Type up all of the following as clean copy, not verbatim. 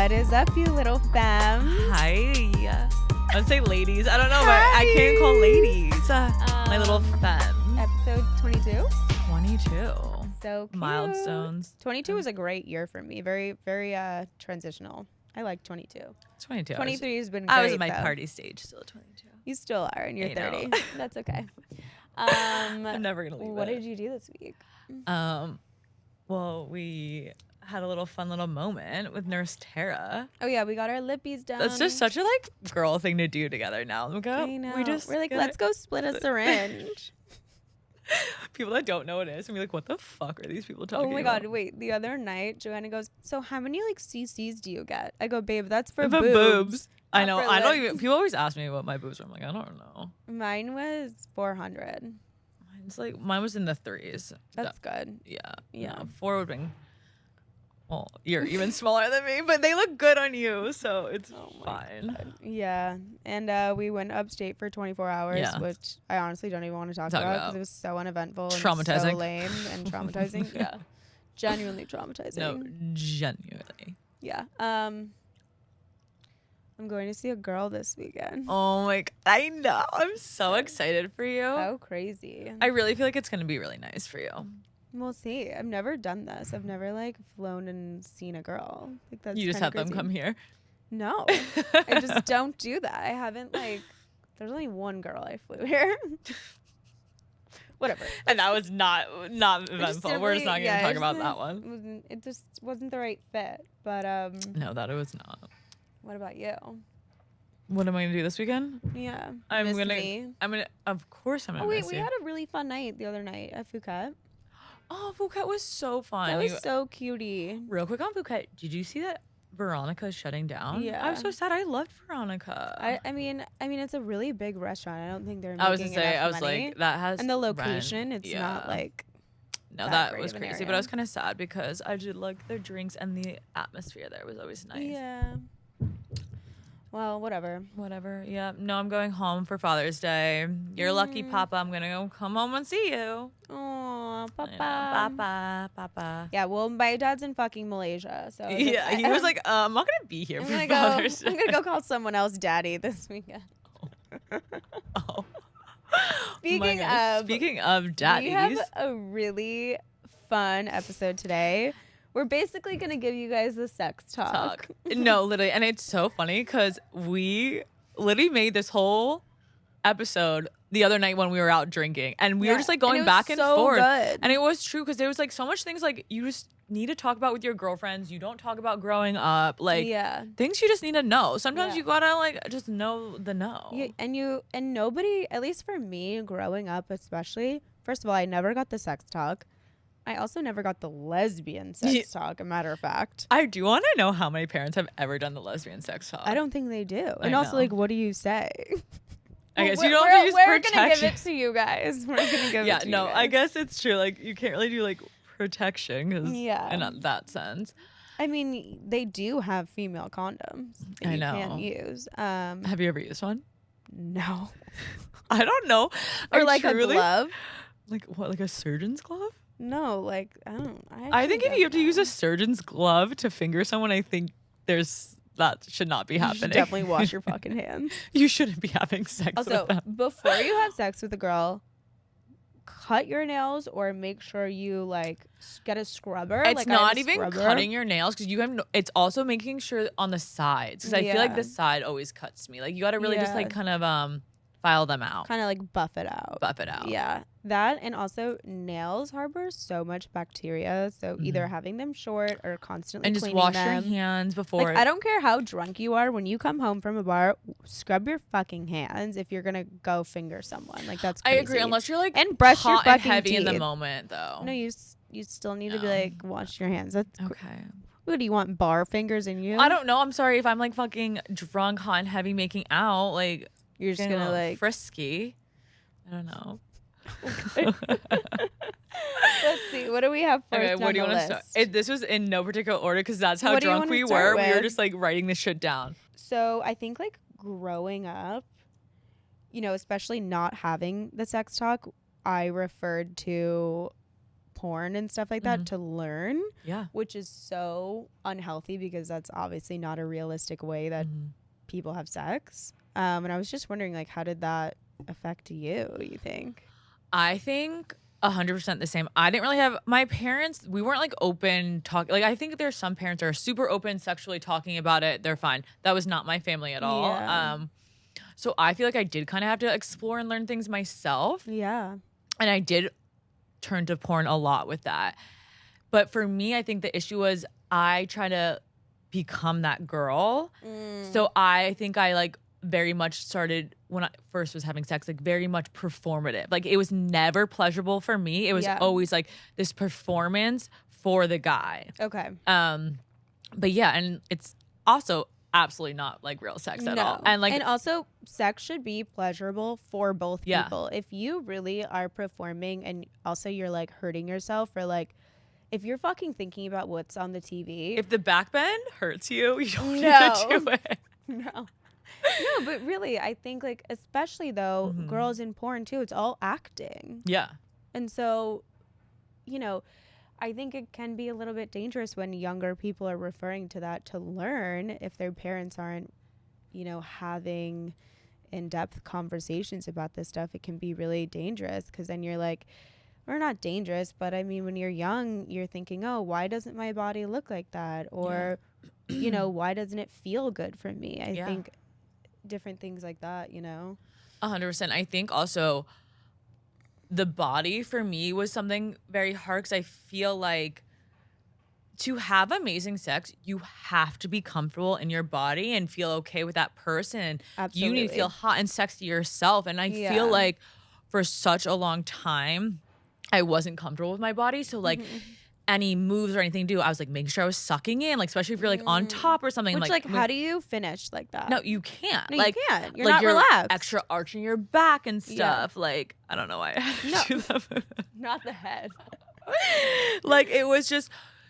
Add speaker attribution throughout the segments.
Speaker 1: What is up, you little femmes?
Speaker 2: Hi. I would say ladies. I don't know, but I can't call ladies. My little femmes.
Speaker 1: Episode 22.
Speaker 2: 22.
Speaker 1: So cute.
Speaker 2: Milestones.
Speaker 1: 22 was a great year for me. Very, very transitional. I like 22.
Speaker 2: 22.
Speaker 1: 23 has been great,
Speaker 2: I was in my
Speaker 1: though.
Speaker 2: party stage still at 22.
Speaker 1: You still are, and you're
Speaker 2: I know.
Speaker 1: 30. That's okay.
Speaker 2: I'm never going to leave
Speaker 1: What
Speaker 2: it.
Speaker 1: did you do this week?
Speaker 2: Well, we had a little fun little moment with Nurse Tara.
Speaker 1: Oh, yeah, we got our lippies done.
Speaker 2: That's just such a girl thing to do together now. Look up.
Speaker 1: I know.
Speaker 2: We're
Speaker 1: like, let's go split a syringe.
Speaker 2: People that don't know what it is and be like, what the fuck are these people talking
Speaker 1: Oh my
Speaker 2: about?
Speaker 1: God, wait. The other night, Joanna goes, so how many CCs do you get? I go, babe, that's for
Speaker 2: For
Speaker 1: boobs.
Speaker 2: I know.
Speaker 1: for
Speaker 2: I don't
Speaker 1: lips."
Speaker 2: even. People always ask me what my boobs are. I'm like, I don't know.
Speaker 1: Mine was 400.
Speaker 2: Mine was in the threes.
Speaker 1: That's good.
Speaker 2: Yeah.
Speaker 1: Yeah.
Speaker 2: No, 4 would have been. Well, you're even smaller than me, but they look good on you, so it's fine.
Speaker 1: Yeah. And we went upstate for 24 hours,
Speaker 2: Yeah.
Speaker 1: which I honestly don't even want to talk about because it was so uneventful and
Speaker 2: Traumatizing.
Speaker 1: so lame and traumatizing. Yeah. Genuinely traumatizing.
Speaker 2: No, genuinely.
Speaker 1: Yeah. I'm going to see a girl this weekend.
Speaker 2: Oh my! I know. I'm so excited for you.
Speaker 1: How crazy.
Speaker 2: I really feel like it's gonna be really nice for you.
Speaker 1: We'll see. I've never done this. I've never flown and seen a girl. That's
Speaker 2: You just
Speaker 1: kinda
Speaker 2: have them
Speaker 1: crazy.
Speaker 2: come here.
Speaker 1: No, I just don't do that. I haven't there's only one girl I flew here. Whatever.
Speaker 2: And that was not eventful. We're just not gonna talk about that one.
Speaker 1: It just wasn't the right fit. But
Speaker 2: No, that it was not.
Speaker 1: what about you?
Speaker 2: What am I gonna do this weekend?
Speaker 1: Yeah.
Speaker 2: I'm
Speaker 1: Miss
Speaker 2: gonna.
Speaker 1: me?
Speaker 2: Of course, I'm gonna.
Speaker 1: Oh wait,
Speaker 2: miss
Speaker 1: we
Speaker 2: you.
Speaker 1: had a really fun night the other night at Phuket.
Speaker 2: Oh, Phuket was so fun.
Speaker 1: That was so cutie.
Speaker 2: Real quick on Phuket, did you see that Veronica's shutting down?
Speaker 1: Yeah.
Speaker 2: I was so sad. I loved Veronica.
Speaker 1: I mean, it's a really big restaurant. I don't think they're making
Speaker 2: I was gonna say,
Speaker 1: enough
Speaker 2: I was
Speaker 1: money.
Speaker 2: like, that has
Speaker 1: And the
Speaker 2: rent.
Speaker 1: location, it's not
Speaker 2: No,
Speaker 1: that
Speaker 2: that
Speaker 1: great
Speaker 2: was
Speaker 1: of an
Speaker 2: crazy,
Speaker 1: area.
Speaker 2: but I was kind of sad because I did like their drinks and the atmosphere there was always nice.
Speaker 1: Yeah. Well, whatever.
Speaker 2: Whatever. Yeah. No, I'm going home for Father's Day. You're lucky, Papa. I'm gonna go come home and see you.
Speaker 1: Oh,
Speaker 2: I
Speaker 1: Papa.
Speaker 2: know, Papa.
Speaker 1: Yeah, well, my dad's in fucking Malaysia, so
Speaker 2: Yeah, he was like, I'm not gonna be here
Speaker 1: I'm
Speaker 2: for
Speaker 1: gonna
Speaker 2: Father's Day.
Speaker 1: I'm gonna go call someone else daddy this weekend.
Speaker 2: Oh.
Speaker 1: Speaking
Speaker 2: Speaking of
Speaker 1: we
Speaker 2: daddies,
Speaker 1: have a really fun episode today. We're basically gonna give you guys the sex talk.
Speaker 2: No, literally, and it's so funny because we literally made this whole episode the other night when we were out drinking, and we were just going back and forth.
Speaker 1: Good.
Speaker 2: And it was true because there was so much things you just need to talk about with your girlfriends. You don't talk about growing up, things you just need to know. Sometimes you gotta just know the know.
Speaker 1: Yeah, and nobody, at least for me, growing up especially. First of all, I never got the sex talk. I also never got the lesbian sex talk, a matter of fact.
Speaker 2: I do want to know how many parents have ever done the lesbian sex talk.
Speaker 1: I don't think they do.
Speaker 2: I
Speaker 1: And also,
Speaker 2: know.
Speaker 1: what do you say?
Speaker 2: I guess you don't have to use
Speaker 1: We're
Speaker 2: protection.
Speaker 1: gonna give it to you guys. We're gonna give it to you guys.
Speaker 2: I guess it's true. You can't really do protection because in that sense.
Speaker 1: I mean, they do have female condoms that
Speaker 2: I
Speaker 1: you
Speaker 2: know.
Speaker 1: can't use.
Speaker 2: Have you ever used one?
Speaker 1: No.
Speaker 2: I don't know.
Speaker 1: Or
Speaker 2: I
Speaker 1: a glove?
Speaker 2: Like a surgeon's glove?
Speaker 1: No, I don't.
Speaker 2: I think if
Speaker 1: actually
Speaker 2: you have to
Speaker 1: don't
Speaker 2: use
Speaker 1: know.
Speaker 2: a surgeon's glove to finger someone, I think that should not be
Speaker 1: You should
Speaker 2: happening.
Speaker 1: definitely wash your fucking hands.
Speaker 2: You shouldn't be having sex
Speaker 1: Also,
Speaker 2: with them.
Speaker 1: before you have sex with a girl, cut your nails or make sure you get a scrubber.
Speaker 2: It's
Speaker 1: I have
Speaker 2: not
Speaker 1: a
Speaker 2: even
Speaker 1: scrubber.
Speaker 2: cutting your nails because you have. It's also making sure on the sides because I feel like
Speaker 1: Yeah.
Speaker 2: the side always cuts me. You got to really just
Speaker 1: Yeah.
Speaker 2: kind of file them out,
Speaker 1: Kind of buff it out.
Speaker 2: buff it out.
Speaker 1: Yeah, that, and also nails harbor so much bacteria. So either having them short or constantly
Speaker 2: And just
Speaker 1: cleaning
Speaker 2: wash
Speaker 1: them.
Speaker 2: your hands before.
Speaker 1: I don't care how drunk you are. When you come home from a bar, scrub your fucking hands if you're gonna go finger someone. That's
Speaker 2: I
Speaker 1: crazy.
Speaker 2: agree, unless you're
Speaker 1: and brush your
Speaker 2: hot and
Speaker 1: fucking
Speaker 2: heavy in the
Speaker 1: teeth.
Speaker 2: moment, though.
Speaker 1: No, you still need to
Speaker 2: No.
Speaker 1: be wash your hands. That's
Speaker 2: Okay.
Speaker 1: What do you want, bar fingers in you?
Speaker 2: I don't know. I'm sorry if I'm fucking drunk, hot and heavy, making out.
Speaker 1: You're just
Speaker 2: getting a
Speaker 1: gonna
Speaker 2: little frisky. I don't know.
Speaker 1: Let's see. What do we have first
Speaker 2: Okay,
Speaker 1: on
Speaker 2: what do you
Speaker 1: the
Speaker 2: want to
Speaker 1: list?
Speaker 2: start? This was in no particular order because that's how
Speaker 1: What do you
Speaker 2: drunk
Speaker 1: wanna
Speaker 2: we
Speaker 1: start
Speaker 2: were. We were
Speaker 1: with?
Speaker 2: just writing this shit down.
Speaker 1: So I think growing up, especially not having the sex talk, I referred to porn and stuff like that to learn.
Speaker 2: Yeah.
Speaker 1: Which is so unhealthy because that's obviously not a realistic way that people have sex. And I was just wondering, like, how did that affect you think?
Speaker 2: I think 100% the same. I didn't really have my parents. We weren't like open talk. Like I think there's some parents that are super open sexually talking about it. They're fine. That was not my family at all.
Speaker 1: Yeah.
Speaker 2: So I feel like I did kind of have to explore and learn things myself.
Speaker 1: Yeah.
Speaker 2: And I did turn to porn a lot with that. But for me, I think the issue was I try to become that girl. So I think I like very much started when I first was having sex, like very much performative. Like it was never pleasurable for me. It was always like this performance for the guy.
Speaker 1: Okay.
Speaker 2: But yeah, and it's also absolutely not like real sex at all. And like,
Speaker 1: and also sex should be pleasurable for both people. If you really are performing and also you're like hurting yourself, or like if you're fucking thinking about what's on the TV,
Speaker 2: if the back bend hurts you, you don't need to do it.
Speaker 1: No, but really, I think like, especially though, girls in porn too, it's all acting.
Speaker 2: Yeah.
Speaker 1: And so, you know, I think it can be a little bit dangerous when younger people are referring to that to learn, if their parents aren't, you know, having in-depth conversations about this stuff. It can be really dangerous because then you're like, or not dangerous, but I mean, when you're young, you're thinking, oh, why doesn't my body look like that? Or, you know, why doesn't it feel good for me? I think different things like that, you know?
Speaker 2: 100%. I think also the body for me was something very hard because I feel like to have amazing sex, you have to be comfortable in your body and feel okay with that person. Absolutely. You need to feel hot and sexy yourself. And I feel like for such a long time, I wasn't comfortable with my body. So like any moves or anything to do, I was like making sure I was sucking in, like especially if you're like on top or something.
Speaker 1: Which like how do you finish like that?
Speaker 2: No, you can't.
Speaker 1: No,
Speaker 2: like
Speaker 1: you can't. You're
Speaker 2: like
Speaker 1: not
Speaker 2: you're
Speaker 1: relaxed.
Speaker 2: Extra arching your back and stuff. Like I don't know why I had to do that.
Speaker 1: Not the head.
Speaker 2: Like it was just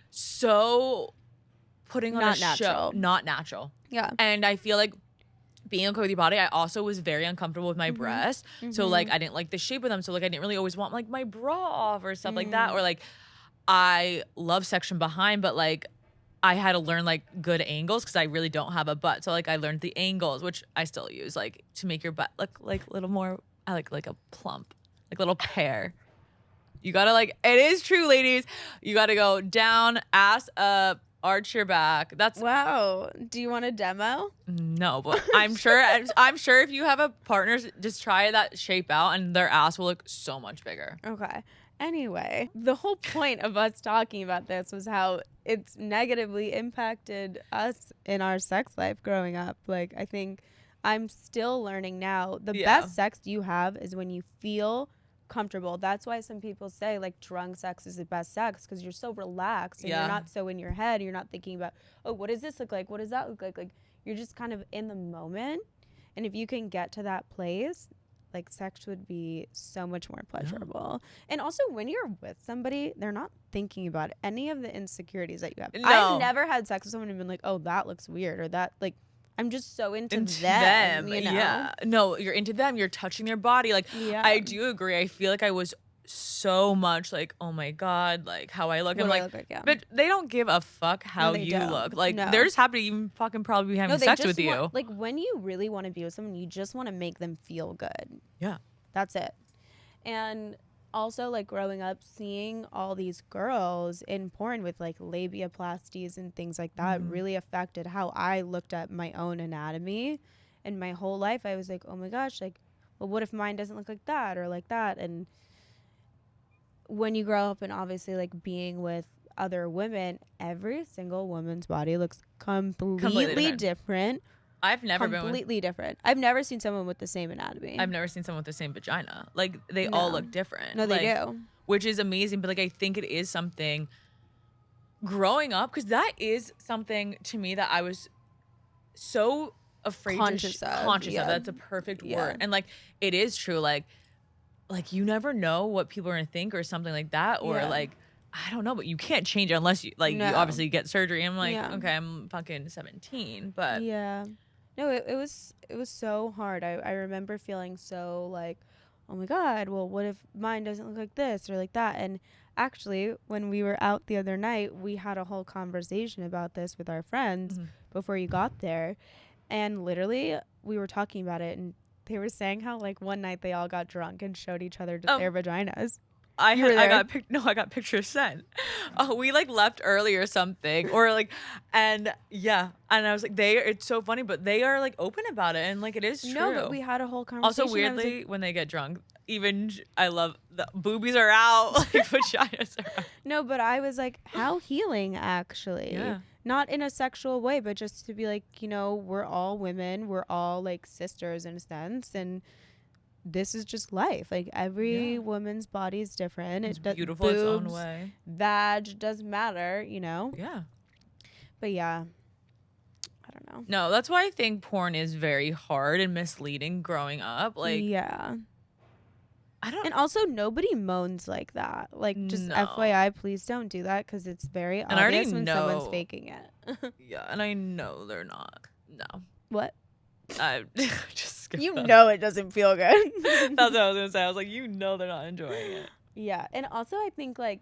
Speaker 2: so putting on
Speaker 1: not
Speaker 2: a
Speaker 1: natural.
Speaker 2: show, not natural.
Speaker 1: Yeah.
Speaker 2: And I feel like being okay with your body, I also was very uncomfortable with my breasts. So like I didn't like the shape of them. So like I didn't really always want like my bra off or stuff like that. Or like I love section behind, but like I had to learn like good angles because I really don't have a butt. So like I learned the angles, which I still use like to make your butt look like a little more, I like a plump, like a little pear. You gotta like, it is true, ladies. You gotta go down, ass up, arch your back. That's
Speaker 1: wow. Do you want a demo?
Speaker 2: No, but I'm sure if you have a partner, just try that shape out and their ass will look so much bigger.
Speaker 1: Okay. Anyway, the whole point of us talking about this was how it's negatively impacted us in our sex life growing up. Like, I think I'm still learning now. The best sex you have is when you feel comfortable. That's why some people say like drunk sex is the best sex, because you're so relaxed and you're not so in your head. You're not thinking about, oh, what does this look like? What does that look like? Like, you're just kind of in the moment. And if you can get to that place, like sex would be so much more pleasurable. And also when you're with somebody, they're not thinking about any of the insecurities that you have.
Speaker 2: No.
Speaker 1: I've never had sex with someone and been like, oh, that looks weird, or that, like, I'm just so into them, you know?
Speaker 2: Yeah. No, you're into them. You're touching their body. Like, I do agree. I feel like I was so much like, oh my God, like how I look. I'm like, but they don't give a fuck how you look. Like, they're just happy to even fucking probably be having sex with you.
Speaker 1: Like, when you really want to be with someone, you just want to make them feel good.
Speaker 2: Yeah.
Speaker 1: That's it. And also, like, growing up, seeing all these girls in porn with like labiaplasties and things like that really affected how I looked at my own anatomy. And my whole life I was like, oh my gosh, like, well, what if mine doesn't look like that or like that? And when you grow up and obviously like being with other women, every single woman's body looks completely different.
Speaker 2: I've never been
Speaker 1: completely different. I've never seen someone with the same anatomy.
Speaker 2: I've never seen someone with the same vagina. Like, they all look different.
Speaker 1: No, they do.
Speaker 2: Which is amazing. But like, I think it is something growing up, because that is something to me that I was so afraid
Speaker 1: conscious of.
Speaker 2: That's a perfect word. And like, it is true. Like you never know what people are gonna think or something like that, or like, I don't know, but you can't change it unless you like you obviously get surgery. I'm like, okay, I'm fucking 17, but
Speaker 1: no, it was so hard. I remember feeling so like, oh my God, well, what if mine doesn't look like this or like that? And actually, when we were out the other night, we had a whole conversation about this with our friends before you got there. And literally, we were talking about it, and they were saying how, like, one night they all got drunk and showed each other their vaginas.
Speaker 2: I got pictures sent. Oh, we like left early or something, or like, and yeah, and I was like, it's so funny, but they are like open about it, and like it is true.
Speaker 1: No, but we had a whole conversation.
Speaker 2: Also, weirdly, when they get drunk, even I love the boobies are out, like vaginas are out.
Speaker 1: No, but I was like, how healing, actually.
Speaker 2: Yeah.
Speaker 1: Not in a sexual way, but just to be like, you know, we're all women, we're all like sisters in a sense, and this is just life. Like every woman's body is different.
Speaker 2: It's beautiful its own way.
Speaker 1: Vag doesn't matter, you know?
Speaker 2: Yeah.
Speaker 1: But yeah, I don't know.
Speaker 2: No, that's why I think porn is very hard and misleading growing up. Like,
Speaker 1: yeah.
Speaker 2: I don't.
Speaker 1: And also, nobody moans like that. Like, just FYI, please don't do that because it's very obvious when someone's faking it.
Speaker 2: Yeah, and I know they're not. No.
Speaker 1: What?
Speaker 2: I just skipped
Speaker 1: you
Speaker 2: them.
Speaker 1: know it doesn't feel good.
Speaker 2: That's what I was gonna say. I was like, you know they're not enjoying it.
Speaker 1: Yeah, and also I think like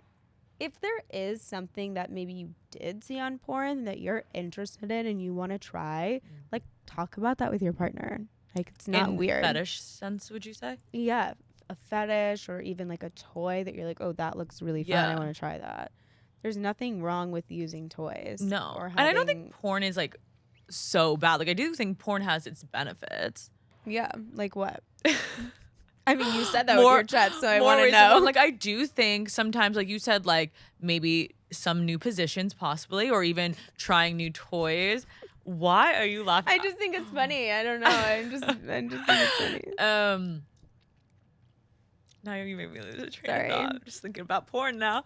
Speaker 1: if there is something that maybe you did see on porn that you're interested in and you want to try, like talk about that with your partner. Like it's not weird.
Speaker 2: Fetish sense, would you say?
Speaker 1: Yeah, a fetish or even like a toy that you're like, oh, that looks really fun. I want to try that. There's nothing wrong with using toys.
Speaker 2: No,
Speaker 1: or
Speaker 2: and I don't think porn is like so bad. Like I do think porn has its benefits.
Speaker 1: Yeah, like what? I mean, you said that with your chest, so I want to know.
Speaker 2: Like I do think sometimes, like you said, like maybe some new positions possibly, or even trying new toys. Why are you laughing?
Speaker 1: I just think it's funny. I don't know. I just think it's funny.
Speaker 2: Now you made me lose a train of thought. I'm just thinking about porn now.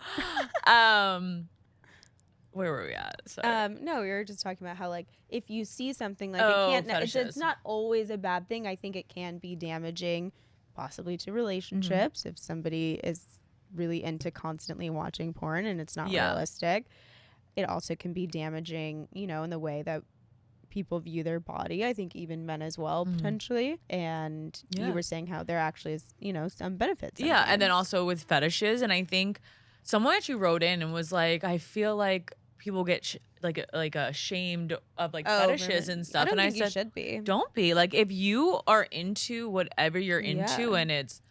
Speaker 2: Where were we at? Sorry.
Speaker 1: No, we were just talking about how like if you see something like it can't. It's not always a bad thing. I think it can be damaging, possibly to relationships if somebody is really into constantly watching porn and it's not realistic. It also can be damaging, you know, in the way that people view their body. I think even men as well, potentially. And you were saying how there actually is, you know, some benefits.
Speaker 2: Yeah, and then also with fetishes. And I think someone actually wrote in and was like, I feel like people get ashamed of like fetishes and stuff.
Speaker 1: I
Speaker 2: said,
Speaker 1: you should be.
Speaker 2: Don't be. Like if you are into whatever you're into and it's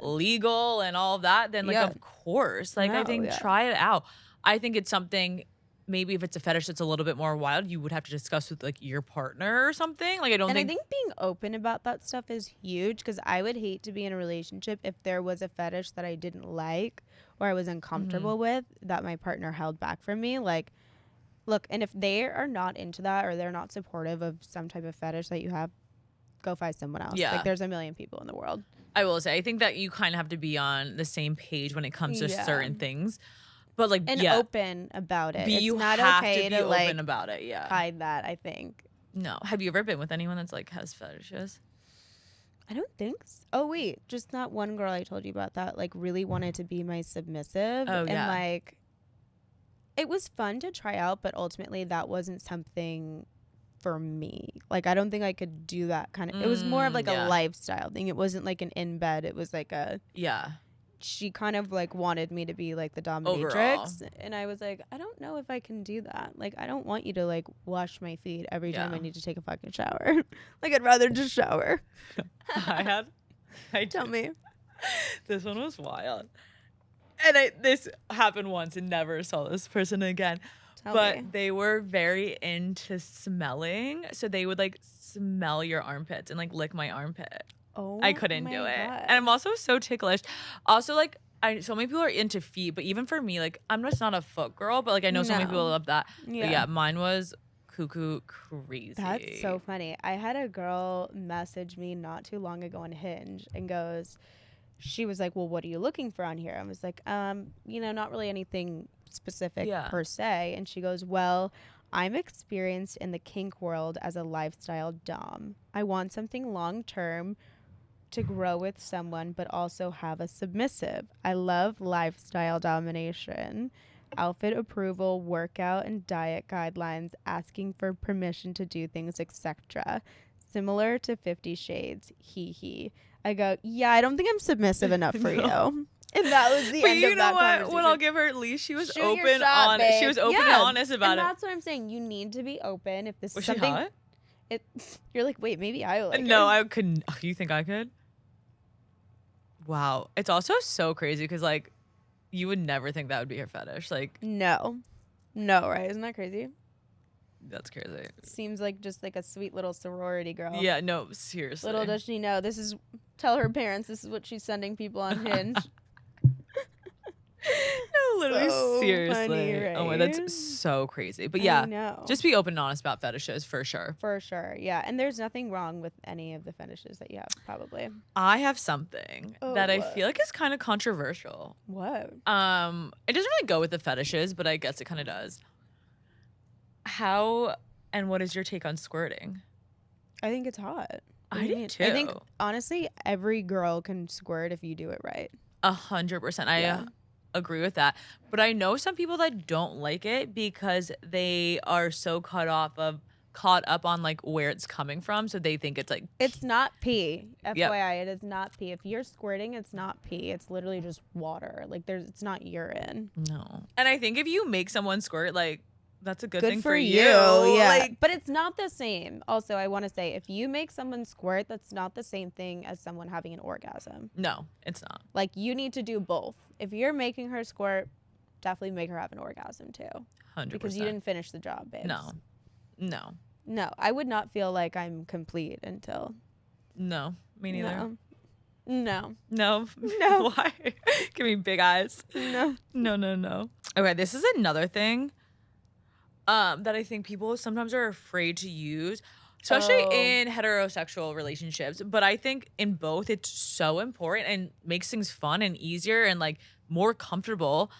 Speaker 2: legal and all of that, then like of course, like I think try it out. I think it's something. Maybe if it's a fetish that's a little bit more wild, you would have to discuss with like your partner or something. Like I think
Speaker 1: being open about that stuff is huge because I would hate to be in a relationship if there was a fetish that I didn't like or I was uncomfortable with that my partner held back from me. Like, look, and if they are not into that or they're not supportive of some type of fetish that you have, go find someone else.
Speaker 2: Yeah.
Speaker 1: Like there's a million people in the world.
Speaker 2: I will say, I think that you kind of have to be on the same page when it comes to certain things. But like,
Speaker 1: open about it. It's not okay to be open about it. Yeah, hide that. I think.
Speaker 2: No, have you ever been with anyone that's like has fetishes?
Speaker 1: I don't think so. Oh wait, just that one girl I told you about that like really wanted to be my submissive.
Speaker 2: Oh
Speaker 1: and like, it was fun to try out, but ultimately that wasn't something for me. Like I don't think I could do that kind of. It was more of like a lifestyle thing. It wasn't like an in bed. It was like a she kind of like wanted me to be like the dominatrix and I was like, I don't know if I can do that. Like I don't want you to like wash my feet every time I need to take a fucking shower. Like I'd rather just shower. Tell me.
Speaker 2: This one was wild. And this happened once and never saw this person again. Tell me. They were very into smelling. So they would like smell your armpits and like lick my armpit.
Speaker 1: Oh,
Speaker 2: I couldn't do it. And I'm also so ticklish. Also, like, so many people are into feet, but even for me, like, I'm just not a foot girl, but like, I know so many people love that. Yeah. But yeah, mine was cuckoo crazy.
Speaker 1: That's so funny. I had a girl message me not too long ago on Hinge and she was like, well, what are you looking for on here? I was like, you know, not really anything specific per se. And she goes, well, I'm experienced in the kink world as a lifestyle dom. I want something long term to grow with someone, but also have a submissive. I love lifestyle domination, outfit approval, workout and diet guidelines, asking for permission to do things, etc. Similar to 50 Shades. He. I go, yeah, I don't think I'm submissive enough for you. And that was the
Speaker 2: but
Speaker 1: end
Speaker 2: you
Speaker 1: of
Speaker 2: know
Speaker 1: that
Speaker 2: what?
Speaker 1: conversation.
Speaker 2: What I'll give her, at least she was
Speaker 1: Shoot your
Speaker 2: open
Speaker 1: shot,
Speaker 2: on
Speaker 1: babe.
Speaker 2: She was open and
Speaker 1: Yeah,
Speaker 2: honest about
Speaker 1: and
Speaker 2: it.
Speaker 1: that's what I'm saying. You need to be open. If this
Speaker 2: Was
Speaker 1: is
Speaker 2: she
Speaker 1: something,
Speaker 2: hot?
Speaker 1: You're like, wait, maybe I like
Speaker 2: No,
Speaker 1: her.
Speaker 2: I couldn't. You think I could? Wow. It's also so crazy because like you would never think that would be her fetish. Like,
Speaker 1: No, right? Isn't that crazy?
Speaker 2: that's crazy.
Speaker 1: Seems like just like a sweet little sorority girl.
Speaker 2: Yeah, no, seriously.
Speaker 1: Little does she know, tell her parents this is what she's sending people on Hinge.
Speaker 2: No, literally,
Speaker 1: So
Speaker 2: seriously.
Speaker 1: funny, right?
Speaker 2: Oh my, that's so crazy. But
Speaker 1: I
Speaker 2: yeah,
Speaker 1: know.
Speaker 2: just be open and honest about fetishes for sure.
Speaker 1: For sure, yeah. And there's nothing wrong with any of the fetishes that you have, probably.
Speaker 2: I have something that I
Speaker 1: what?
Speaker 2: feel like is kind of controversial.
Speaker 1: What?
Speaker 2: It doesn't really go with the fetishes, but I guess it kind of does. How and what is your take on squirting?
Speaker 1: I think it's hot.
Speaker 2: I do too.
Speaker 1: I think honestly, every girl can squirt if you do it right.
Speaker 2: 100%.
Speaker 1: Yeah.
Speaker 2: I agree with that. But I know some people that don't like it because they are so caught up on like where it's coming from, so they think it's like
Speaker 1: It's not pee. FYI,
Speaker 2: Yep.
Speaker 1: it is not pee. If you're squirting, it's not pee. It's literally just water. Like it's not urine.
Speaker 2: no. And I think if you make someone squirt, like that's a good thing
Speaker 1: for
Speaker 2: you.
Speaker 1: Yeah.
Speaker 2: Like,
Speaker 1: But it's not the same. Also, I want to say if you make someone squirt, that's not the same thing as someone having an orgasm.
Speaker 2: no, it's not.
Speaker 1: Like you need to do both. If you're making her squirt, definitely make her have an orgasm too.
Speaker 2: 100%.
Speaker 1: Because you didn't finish the job, babes.
Speaker 2: No.
Speaker 1: No, I would not feel like I'm complete until.
Speaker 2: No. Me neither.
Speaker 1: No.
Speaker 2: No.
Speaker 1: No.
Speaker 2: Why? Give me big eyes.
Speaker 1: No.
Speaker 2: No. Okay, this is another thing that I think people sometimes are afraid to use, especially in heterosexual relationships. But I think in both, it's so important and makes things fun and easier and like more comfortable.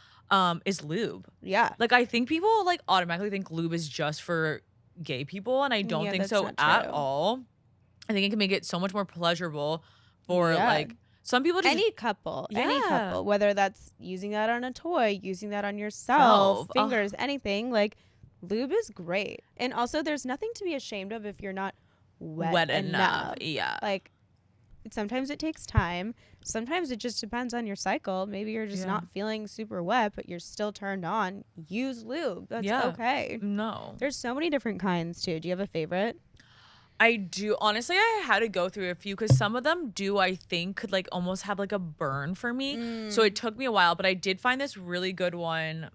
Speaker 2: Is lube.
Speaker 1: Yeah.
Speaker 2: Like I think people like automatically think lube is just for gay people, and I don't think
Speaker 1: that's
Speaker 2: so
Speaker 1: not
Speaker 2: at
Speaker 1: true.
Speaker 2: all. I think it can make it so much more pleasurable for
Speaker 1: Yeah.
Speaker 2: like some people. Just
Speaker 1: Any couple,
Speaker 2: Yeah.
Speaker 1: whether that's using that on a toy, using that on yourself,
Speaker 2: Self.
Speaker 1: fingers, anything, like lube is great. And also there's nothing to be ashamed of if you're not wet enough.
Speaker 2: Yeah.
Speaker 1: Like sometimes it takes time. Sometimes it just depends on your cycle. Maybe you're just not feeling super wet, but you're still turned on. Use lube. That's okay.
Speaker 2: No.
Speaker 1: There's so many different kinds too. Do you have a favorite?
Speaker 2: I do. Honestly, I had to go through a few because some of them do, I think, could like almost have like a burn for me. So it took me a while, but I did find this really good one.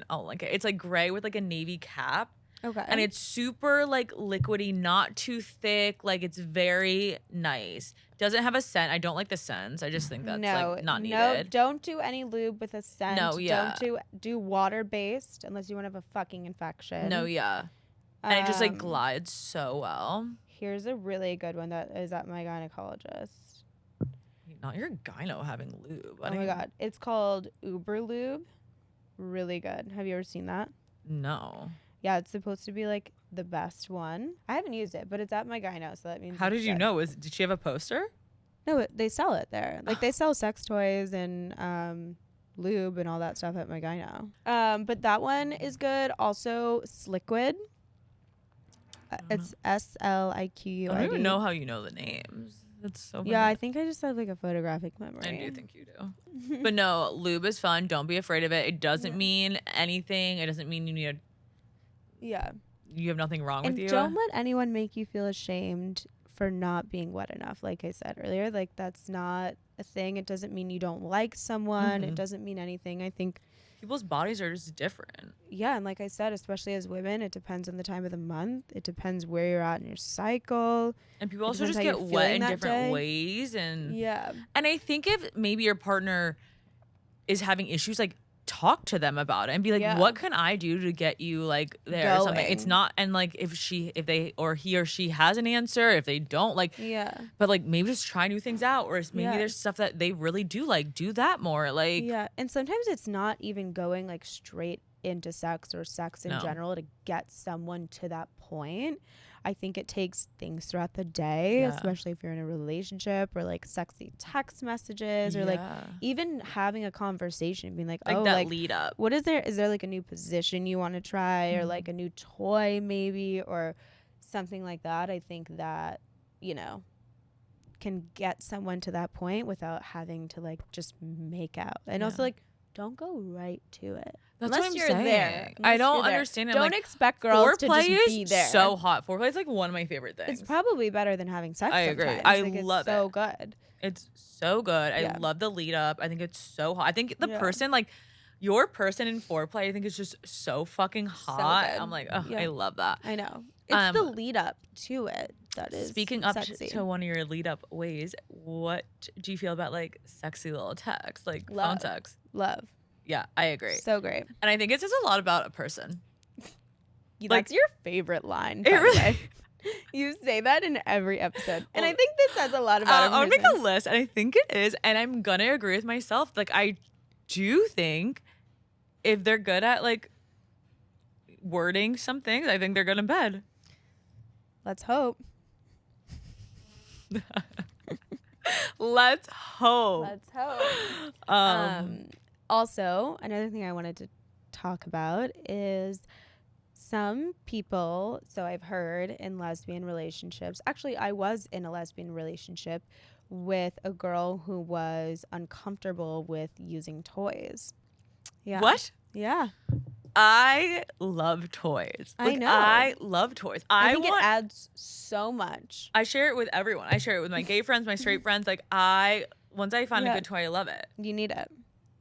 Speaker 2: I'll link it. It's like gray with like a navy cap.
Speaker 1: Okay.
Speaker 2: And it's super like liquidy, not too thick. Like it's very nice. Doesn't have a scent. I don't like the scents. I just think that's like not needed.
Speaker 1: No, don't do any lube with a scent.
Speaker 2: No, yeah.
Speaker 1: Don't do water based unless you want to have a fucking infection.
Speaker 2: No, yeah. And it just like glides so well.
Speaker 1: Here's a really good one that is at my gynecologist.
Speaker 2: Not your gyno having lube.
Speaker 1: Oh my god. It's called Uber Lube. Really good. Have you ever seen that?
Speaker 2: No.
Speaker 1: Yeah, it's supposed to be like the best one. I haven't used it, but it's at my gyno, so that means.
Speaker 2: How
Speaker 1: it's
Speaker 2: did you
Speaker 1: good.
Speaker 2: know? Did she have a poster?
Speaker 1: No, they sell it there. Like they sell sex toys and lube and all that stuff at my gyno. But that one is good. Also, Sliquid. It's SLIQUID.
Speaker 2: I don't even know how you know the names. That's so funny.
Speaker 1: Yeah, I think I just have like a photographic memory.
Speaker 2: I do think you do. But no, lube is fun. Don't be afraid of it. It doesn't mean anything. It doesn't mean you have nothing wrong with you.
Speaker 1: And don't let anyone make you feel ashamed for not being wet enough. Like I said earlier, like that's not a thing. It doesn't mean you don't like someone. It doesn't mean anything. I think
Speaker 2: people's bodies are just different.
Speaker 1: Yeah, and like I said, especially as women, it depends on the time of the month. It depends where you're at in your cycle.
Speaker 2: And people also just get wet in different ways. And I think if maybe your partner is having issues, like talk to them about it and be like, what can I do to get you like there or something? It's not, and like if he or she has an answer, if they don't, like but like maybe just try new things out, or maybe there's stuff that they really do like, do that more, like
Speaker 1: and sometimes it's not even going like straight into sex or sex in general to get someone to that point. I think it takes things throughout the day, especially if you're in a relationship, or like sexy text messages, or like even having a conversation, being like, oh,
Speaker 2: that
Speaker 1: like
Speaker 2: lead up.
Speaker 1: What is there? Is there like a new position you want to try, or like a new toy maybe, or something like that? I think that, can get someone to that point without having to like just make out. And also like don't go right to it.
Speaker 2: That's
Speaker 1: Unless
Speaker 2: what I'm
Speaker 1: you're
Speaker 2: saying.
Speaker 1: there.
Speaker 2: I
Speaker 1: Unless
Speaker 2: don't
Speaker 1: you're there.
Speaker 2: understand it.
Speaker 1: Don't
Speaker 2: like,
Speaker 1: expect girls to just
Speaker 2: foreplay
Speaker 1: be there.
Speaker 2: is so hot. Foreplay is like one of my favorite things.
Speaker 1: It's probably better than having sex.
Speaker 2: I agree.
Speaker 1: Sometimes.
Speaker 2: I
Speaker 1: like,
Speaker 2: love
Speaker 1: it's so
Speaker 2: it.
Speaker 1: good.
Speaker 2: It's so good.
Speaker 1: Yeah.
Speaker 2: I love the lead up. I think it's so hot. I think the person, like your person in foreplay, I think is just so fucking hot.
Speaker 1: So
Speaker 2: I'm like, oh, I love that.
Speaker 1: I know. It's the lead up to it that is
Speaker 2: speaking up
Speaker 1: sexy.
Speaker 2: to one of your lead up ways. What do you feel about like sexy little text, like phone sex?
Speaker 1: Love.
Speaker 2: Yeah, I agree.
Speaker 1: So great.
Speaker 2: And I think it says a lot about a person.
Speaker 1: That's your favorite line.
Speaker 2: It really.
Speaker 1: You say that in every episode. And I think this says a lot about a person.
Speaker 2: I'm gonna make a list, and I think it is. And I'm gonna agree with myself. Like, I do think if they're good at like wording some things, I think they're good in bed.
Speaker 1: Let's hope.
Speaker 2: Let's hope.
Speaker 1: Let's hope. Also, another thing I wanted to talk about is some people, so I've heard in lesbian relationships, actually I was in a lesbian relationship with a girl who was uncomfortable with using toys. Yeah.
Speaker 2: What?
Speaker 1: Yeah.
Speaker 2: I love toys.
Speaker 1: I know.
Speaker 2: I love toys.
Speaker 1: I think it adds so much.
Speaker 2: I share it with everyone. I share it with my gay friends, my straight friends. Like once I find a good toy, I love it.
Speaker 1: You need it.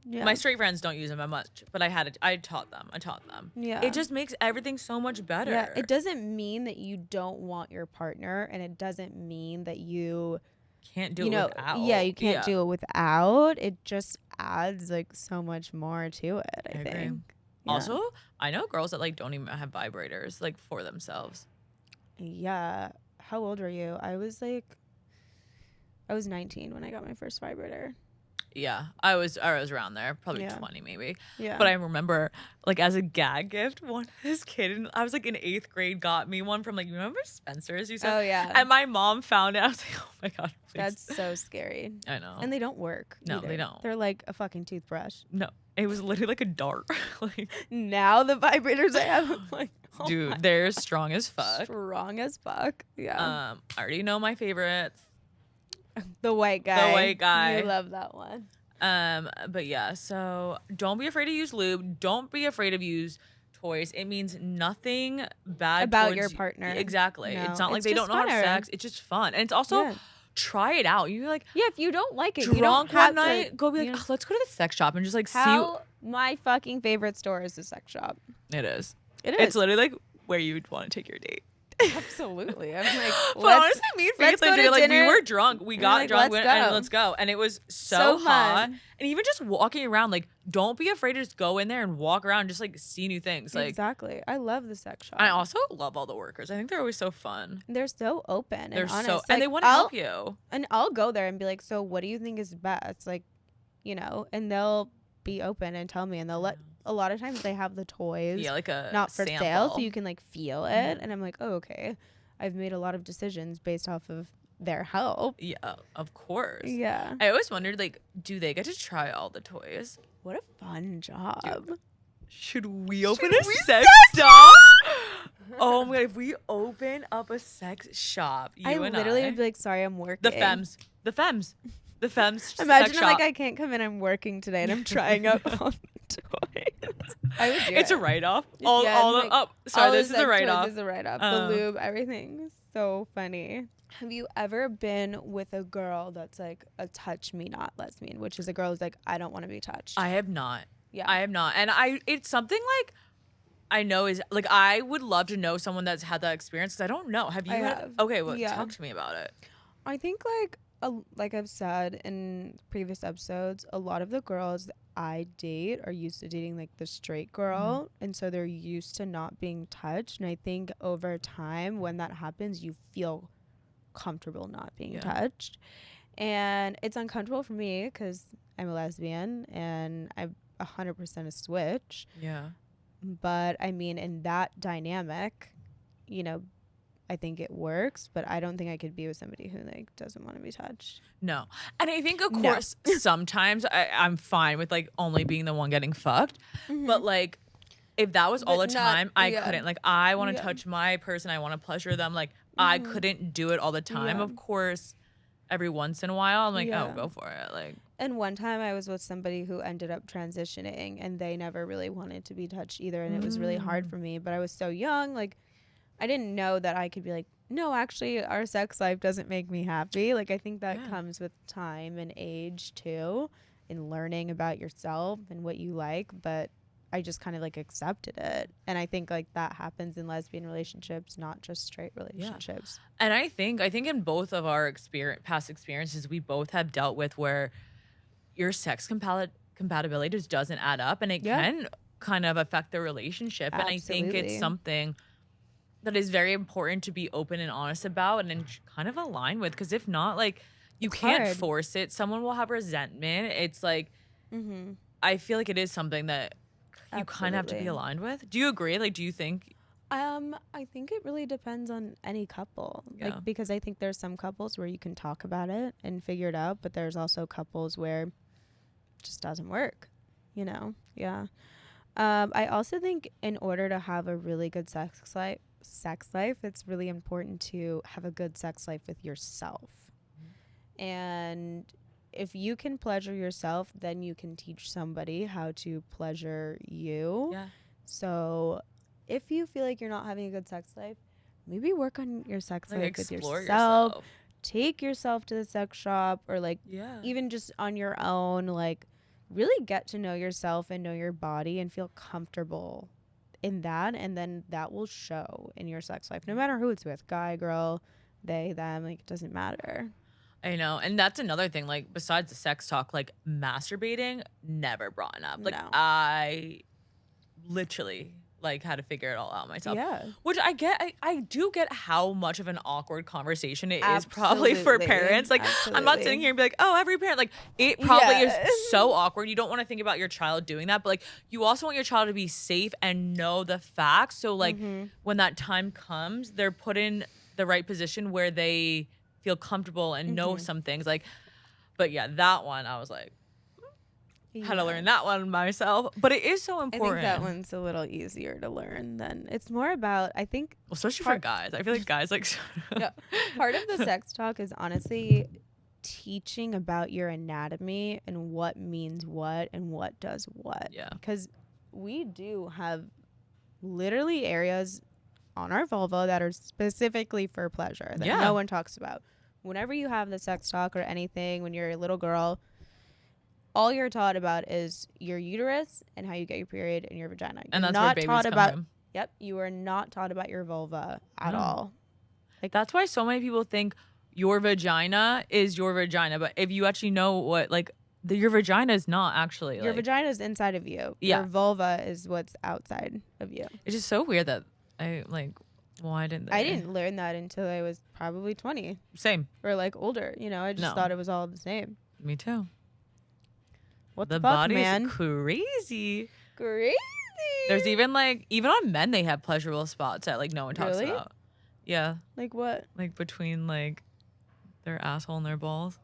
Speaker 1: Yeah.
Speaker 2: My straight friends don't use them that much, but I taught them. Yeah. It just makes everything so much better.
Speaker 1: Yeah. It doesn't mean that you don't want your partner, and it doesn't mean that you
Speaker 2: can't do it without.
Speaker 1: Yeah, you can't do it without. It just adds like so much more to it, I think. Yeah.
Speaker 2: Also, I know girls that like don't even have vibrators like for themselves.
Speaker 1: Yeah. How old were you? I was 19 when I got my first vibrator.
Speaker 2: Yeah, I was around there, probably 20 maybe.
Speaker 1: Yeah.
Speaker 2: But I remember, like, as a gag gift, this kid, I was like in 8th grade, got me one from like, you remember Spencer's? You said,
Speaker 1: oh yeah.
Speaker 2: And my mom found it. I was like, oh my god, please.
Speaker 1: That's so scary.
Speaker 2: I know.
Speaker 1: And they don't work.
Speaker 2: No,
Speaker 1: either.
Speaker 2: they don't.
Speaker 1: They're like a fucking toothbrush.
Speaker 2: No, it was literally like a dart. Like
Speaker 1: now the vibrators I have, I'm like, oh
Speaker 2: dude, they're strong as fuck.
Speaker 1: Strong as fuck. Yeah.
Speaker 2: I already know my favorites.
Speaker 1: The white guy.
Speaker 2: The white guy.
Speaker 1: You love that one.
Speaker 2: But yeah, so don't be afraid to use lube. Don't be afraid to use toys. It means nothing bad
Speaker 1: about your partner.
Speaker 2: Exactly.
Speaker 1: No,
Speaker 2: it's not like they don't know how to have sex. It's just fun. And it's also try it out. You're like,
Speaker 1: if you don't like it,
Speaker 2: drunk
Speaker 1: you don't
Speaker 2: one
Speaker 1: have
Speaker 2: night, go be like, let's go to the sex shop and just like
Speaker 1: my fucking favorite store is the sex shop.
Speaker 2: It is.
Speaker 1: It's
Speaker 2: literally like where you would want to take your date.
Speaker 1: Absolutely. I'm like,
Speaker 2: but honestly, me and Faith like we were drunk. We got drunk and let's go. And it was so hot. And even just walking around, like, don't be afraid to just go in there and walk around and just like see new things. Like
Speaker 1: exactly. I love the sex shop.
Speaker 2: I also love all the workers. I think they're always so fun.
Speaker 1: They're so open.
Speaker 2: They're
Speaker 1: and honest.
Speaker 2: so and they want to help you.
Speaker 1: And I'll go there and be like, so what do you think is best? Like, and they'll be open and tell me, and they'll let. A lot of times they have the toys,
Speaker 2: like a
Speaker 1: not for
Speaker 2: sample.
Speaker 1: sale, so you can like feel it. And I'm like, oh, okay. I've made a lot of decisions based off of their help.
Speaker 2: Yeah, of course.
Speaker 1: Yeah.
Speaker 2: I always wondered, like, do they get to try all the toys?
Speaker 1: What a fun job.
Speaker 2: Dude, should we open a sex shop? Oh my god, if we open up a sex shop, I literally
Speaker 1: would be like, sorry, I'm working.
Speaker 2: The femmes.
Speaker 1: Imagine
Speaker 2: sex
Speaker 1: I'm like, I can't come in, I'm working today and I'm trying out all the toys. I would do
Speaker 2: it's
Speaker 1: it.
Speaker 2: A write-off.
Speaker 1: This
Speaker 2: Is a write-off.
Speaker 1: This is a write-off. The lube, everything. So funny. Have you ever been with a girl that's like a touch me not lesbian, which is a girl who's like, I don't want to be touched?
Speaker 2: I have not.
Speaker 1: Yeah.
Speaker 2: I have not. And it's something like I know is like I would love to know someone that's had that experience because I don't know. Have you had? Okay, well, talk to me about it.
Speaker 1: I think like I've said in previous episodes, a lot of the girls I date are used to dating like the straight girl, and so they're used to not being touched. And I think over time, when that happens, you feel comfortable not being touched, and it's uncomfortable for me because I'm a lesbian and I'm 100% a switch.
Speaker 2: Yeah.
Speaker 1: But I mean, in that dynamic, I think it works, but I don't think I could be with somebody who like doesn't want to be touched.
Speaker 2: No. And I think of course sometimes I'm fine with like only being the one getting fucked. But like if that was all the time, I couldn't. Like I want to touch my person, I want to pleasure them. Like I couldn't do it all the time. Of course, every once in a while, I'm like,
Speaker 1: Yeah.
Speaker 2: oh, go for it. Like,
Speaker 1: And one time I was with somebody who ended up transitioning and they never really wanted to be touched either. And it was really hard for me, but I was so young. Like, I didn't know that I could be like, no, actually, our sex life doesn't make me happy. Like, I think that comes with time and age too, and learning about yourself and what you like. But I just kind of like accepted it. And I think like that happens in lesbian relationships, not just straight relationships.
Speaker 2: Yeah. And I think in both of our past experiences, we both have dealt with where your sex compatibility just doesn't add up, and it can kind of affect the relationship.
Speaker 1: Absolutely.
Speaker 2: And I think it's something that is very important to be open and honest about and kind of align with, because if not, like, you can't force it. Someone will have resentment. It's like, I feel like it is something that you kind of have to be aligned with. Do you agree? Like, do you think?
Speaker 1: I think it really depends on any couple. Like, because I think there's some couples where you can talk about it and figure it out, but there's also couples where it just doesn't work, you know? Yeah. I also think in order to have a really good sex life, it's really important to have a good sex life with yourself. And if you can pleasure yourself, then you can teach somebody how to pleasure you.
Speaker 2: Yeah.
Speaker 1: So if you feel like you're not having a good sex life, maybe work on your sex life with
Speaker 2: yourself.
Speaker 1: Take yourself to the sex shop, or like even just on your own, like really get to know yourself and know your body and feel comfortable in that, and then that will show in your sex life, no matter who it's with, guy, girl, they, them, like it doesn't matter.
Speaker 2: I know. And that's another thing, like, besides the sex talk, like masturbating, never brought up. Like, I literally like had to figure it all out myself.
Speaker 1: Yeah.
Speaker 2: Which I get. I do get how much of an awkward conversation it is probably for parents. Like, I'm not sitting here and be like, oh, every parent, like, it probably is so awkward. You don't want to think about your child doing that, but like, you also want your child to be safe and know the facts. So like, when that time comes, they're put in the right position where they feel comfortable and know some things. Like, but yeah, that one I was like, had to learn that one myself. But it is so important.
Speaker 1: I think that one's a little easier to learn than it's more about, I think,
Speaker 2: well, especially for guys. I feel like guys like
Speaker 1: part of the sex talk is honestly teaching about your anatomy and what means what and what does what.
Speaker 2: Yeah.
Speaker 1: Because we do have literally areas on our vulva that are specifically for pleasure that no one talks about. Whenever you have the sex talk or anything, when you're a little girl, all you're taught about is your uterus and how you get your period and your vagina.
Speaker 2: And that's not taught about.
Speaker 1: You are not taught about your vulva at all.
Speaker 2: Like, that's why so many people think your vagina is your vagina, but if you actually know what, like, your vagina is not actually.
Speaker 1: Your vagina is inside of you. Yeah. Your vulva is what's outside of you.
Speaker 2: It's just so weird that I like. Why didn't they?
Speaker 1: I didn't learn that until I was probably 20.
Speaker 2: Same.
Speaker 1: Or like older. You know, I just thought it was all the same.
Speaker 2: Me too.
Speaker 1: What the fuck,
Speaker 2: body
Speaker 1: man?
Speaker 2: Is crazy.
Speaker 1: Crazy.
Speaker 2: There's even like, even on men, they have pleasurable spots that like no one talks about. Yeah.
Speaker 1: Like what?
Speaker 2: Like between like their asshole and their balls.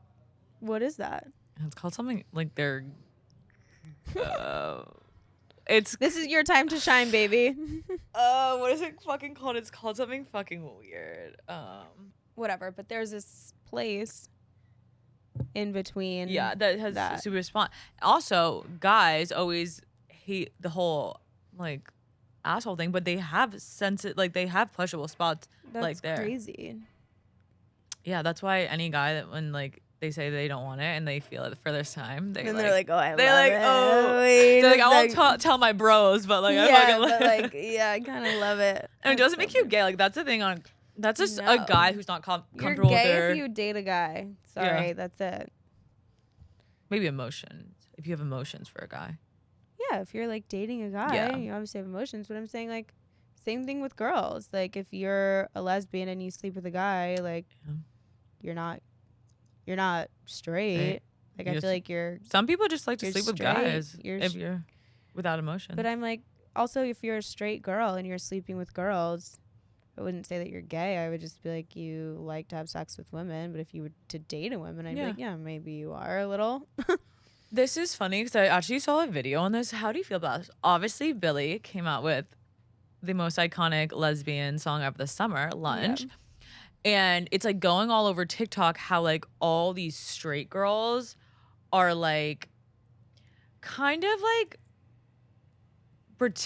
Speaker 1: What is that?
Speaker 2: It's called something like their.
Speaker 1: This is your time to shine, baby.
Speaker 2: What is it fucking called? It's called something fucking weird.
Speaker 1: Whatever, but there's this place in between.
Speaker 2: Yeah, that has super spot. Also, guys always hate the whole like asshole thing, but they have they have pleasurable spots.
Speaker 1: That's
Speaker 2: like there.
Speaker 1: Crazy.
Speaker 2: Yeah, that's why any guy that when like they say they don't want it and they feel it the first time,
Speaker 1: they're like, oh, I love it.
Speaker 2: They're like, I won't tell my bros, but like, I fucking
Speaker 1: but like, I kind of love it.
Speaker 2: And it doesn't make you gay. Like, that's the thing on. That's just a guy who's not comfortable.
Speaker 1: You're gay
Speaker 2: with their,
Speaker 1: if you date a guy. Sorry, that's it.
Speaker 2: Maybe emotions. If you have emotions for a guy.
Speaker 1: Yeah, if you're like dating a guy, you obviously have emotions. But I'm saying like, same thing with girls. Like, if you're a lesbian and you sleep with a guy, like, you're not straight. Right. Like, I feel like you're.
Speaker 2: Some people just like to sleep with guys if you're without emotion.
Speaker 1: But I'm like, also, if you're a straight girl and you're sleeping with girls, I wouldn't say that you're gay. I would just be like, you like to have sex with women. But if you were to date a woman, I'd be like, yeah, maybe you are a little.
Speaker 2: This is funny because I actually saw a video on this. How do you feel about this? Obviously, Billie came out with the most iconic lesbian song of the summer, Lunch. Yeah. And it's like going all over TikTok how like all these straight girls are like kind of like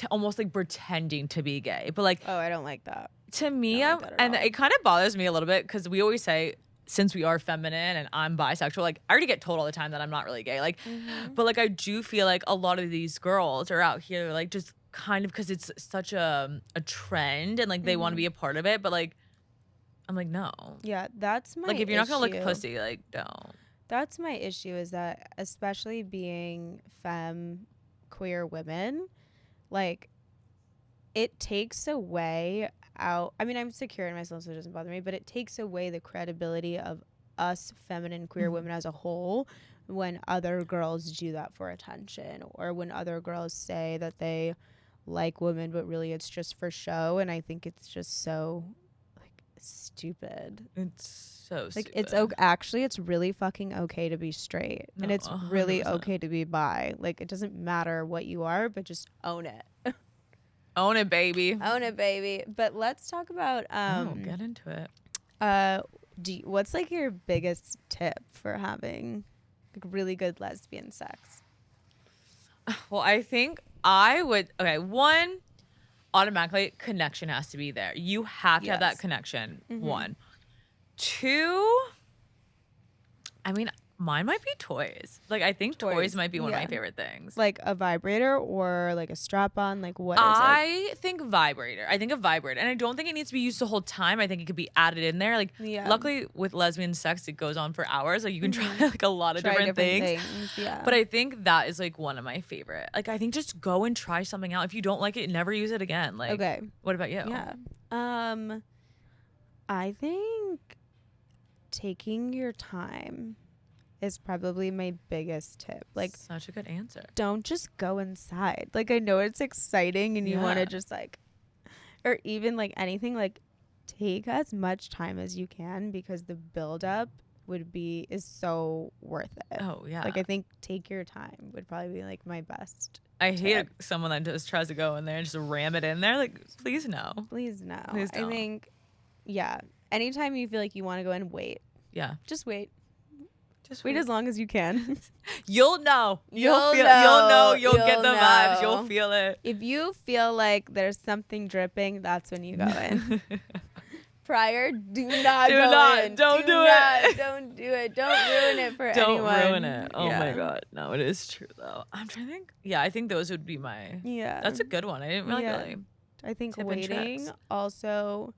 Speaker 2: almost like pretending to be gay. But like,
Speaker 1: Oh, I don't like that.
Speaker 2: to me,
Speaker 1: Don't like that at
Speaker 2: and
Speaker 1: all.
Speaker 2: it kind of bothers me a little bit because we always say, since we are feminine and I'm bisexual, like I already get told all the time that I'm not really gay. Like, but like I do feel like a lot of these girls are out here like just kind of because it's such a trend and like they want to be a part of it. But like, I'm like, no.
Speaker 1: Yeah, that's my
Speaker 2: Like if you're not gonna
Speaker 1: issue.
Speaker 2: look pussy, like don't.
Speaker 1: That's my issue is that especially being femme queer women, like it takes away out. I mean, I'm secure in myself, so it doesn't bother me, but it takes away the credibility of us feminine queer women as a whole when other girls do that for attention, or when other girls say that they like women but really it's just for show. And I think it's just so like stupid.
Speaker 2: It's so
Speaker 1: Like
Speaker 2: stupid.
Speaker 1: it's actually it's really fucking okay to be straight, and
Speaker 2: No,
Speaker 1: it's really
Speaker 2: 100%.
Speaker 1: okay to be bi. Like it doesn't matter what you are, but just own it.
Speaker 2: Own it, baby.
Speaker 1: Own it, baby. But let's talk about
Speaker 2: Get into it.
Speaker 1: what's like your biggest tip for having like really good lesbian sex?
Speaker 2: Well, I think I would. Okay, one, automatically connection has to be there. You have to have that
Speaker 1: Yes.
Speaker 2: connection. One, two. I mean, mine might be toys. Like I think toys might be one of my favorite things.
Speaker 1: Like a vibrator or like a strap on, like what is it?
Speaker 2: I think vibrator. I think a vibrator. And I don't think it needs to be used the whole time. I think it could be added in there. Like luckily with lesbian sex it goes on for hours. Like you can try like a lot of different things.
Speaker 1: Yeah.
Speaker 2: But I think that is like one of my favorite. Like I think just go and try something out. If you don't like it, never use it again. Like
Speaker 1: okay.
Speaker 2: What about you?
Speaker 1: Yeah. I think taking your time is probably my biggest tip. Like
Speaker 2: such a good answer.
Speaker 1: Don't just go inside. Like I know it's exciting and you want to just like, or even like anything, like take as much time as you can because the buildup is so worth it.
Speaker 2: Oh yeah.
Speaker 1: Like I think take your time would probably be like my best.
Speaker 2: I hate someone that just tries to go in there and just ram it in there. Like please no.
Speaker 1: Please no.
Speaker 2: Please don't.
Speaker 1: I think anytime you feel like you want to go in, wait.
Speaker 2: Yeah.
Speaker 1: Just wait.
Speaker 2: Just
Speaker 1: wait as long as you can.
Speaker 2: You'll know.
Speaker 1: You'll
Speaker 2: feel
Speaker 1: know.
Speaker 2: You'll know. You'll get the
Speaker 1: know.
Speaker 2: vibes. You'll feel it.
Speaker 1: If you feel like there's something dripping, that's when you go in. Prior, do not go in.
Speaker 2: Don't do it.
Speaker 1: Don't do it. Don't ruin it for anyone.
Speaker 2: Don't ruin it. Oh my God. No, it is true though. I'm trying to think. Yeah, I think those would be my.
Speaker 1: Yeah.
Speaker 2: That's a good one. I didn't really.
Speaker 1: I think
Speaker 2: tip and
Speaker 1: waiting
Speaker 2: tricks.
Speaker 1: also.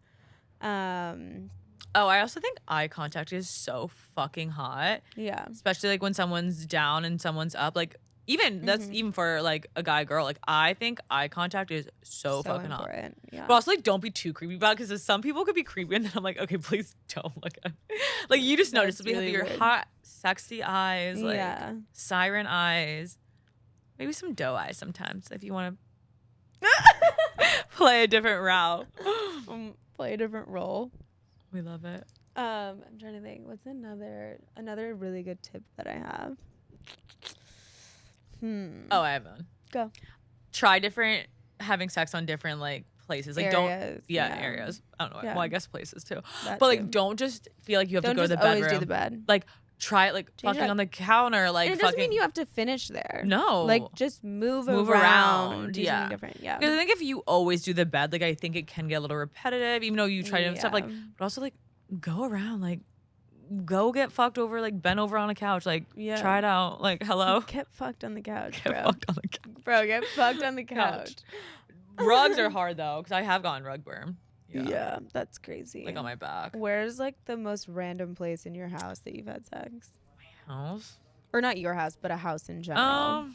Speaker 2: Oh, I also think eye contact is so fucking hot.
Speaker 1: Yeah.
Speaker 2: Especially like when someone's down and someone's up. Like even that's even for like a guy girl. Like I think eye contact is so fucking
Speaker 1: important.
Speaker 2: hot.
Speaker 1: Yeah.
Speaker 2: But also like don't be too creepy about it because some people could be creepy and then I'm like, okay, please don't look at me. Like you just notice we have your hot, sexy eyes, like siren eyes. Maybe some doe eyes sometimes if you want to play a different route.
Speaker 1: Play a different role.
Speaker 2: We love it.
Speaker 1: I'm trying to think. What's another really good tip that I have?
Speaker 2: Oh, I have one.
Speaker 1: Go.
Speaker 2: Try having sex on different like places. Like
Speaker 1: areas,
Speaker 2: areas. I don't know.
Speaker 1: Yeah.
Speaker 2: Well, I guess places too.
Speaker 1: That
Speaker 2: but like
Speaker 1: too.
Speaker 2: don't just feel like you have
Speaker 1: Don't
Speaker 2: to go to the
Speaker 1: just always
Speaker 2: bedroom.
Speaker 1: do the bed.
Speaker 2: Like try it like fucking on the counter. Like
Speaker 1: and it doesn't mean you have to finish there.
Speaker 2: No.
Speaker 1: Like just move around. Do something different. Yeah.
Speaker 2: Because I think if you always do the bed, like I think it can get a little repetitive, even though you try to stuff like. But also like go around, like go get fucked over, like bent over on a couch, like try it out. Like hello.
Speaker 1: Get fucked on the couch,
Speaker 2: Get fucked on the couch.
Speaker 1: Bro, get fucked on the couch.
Speaker 2: Rugs are hard though, because I have gotten rug burn.
Speaker 1: Yeah, that's crazy.
Speaker 2: Like on my back.
Speaker 1: Where's like the most random place in your house that you've had sex?
Speaker 2: My house?
Speaker 1: Or not your house, but a house in general.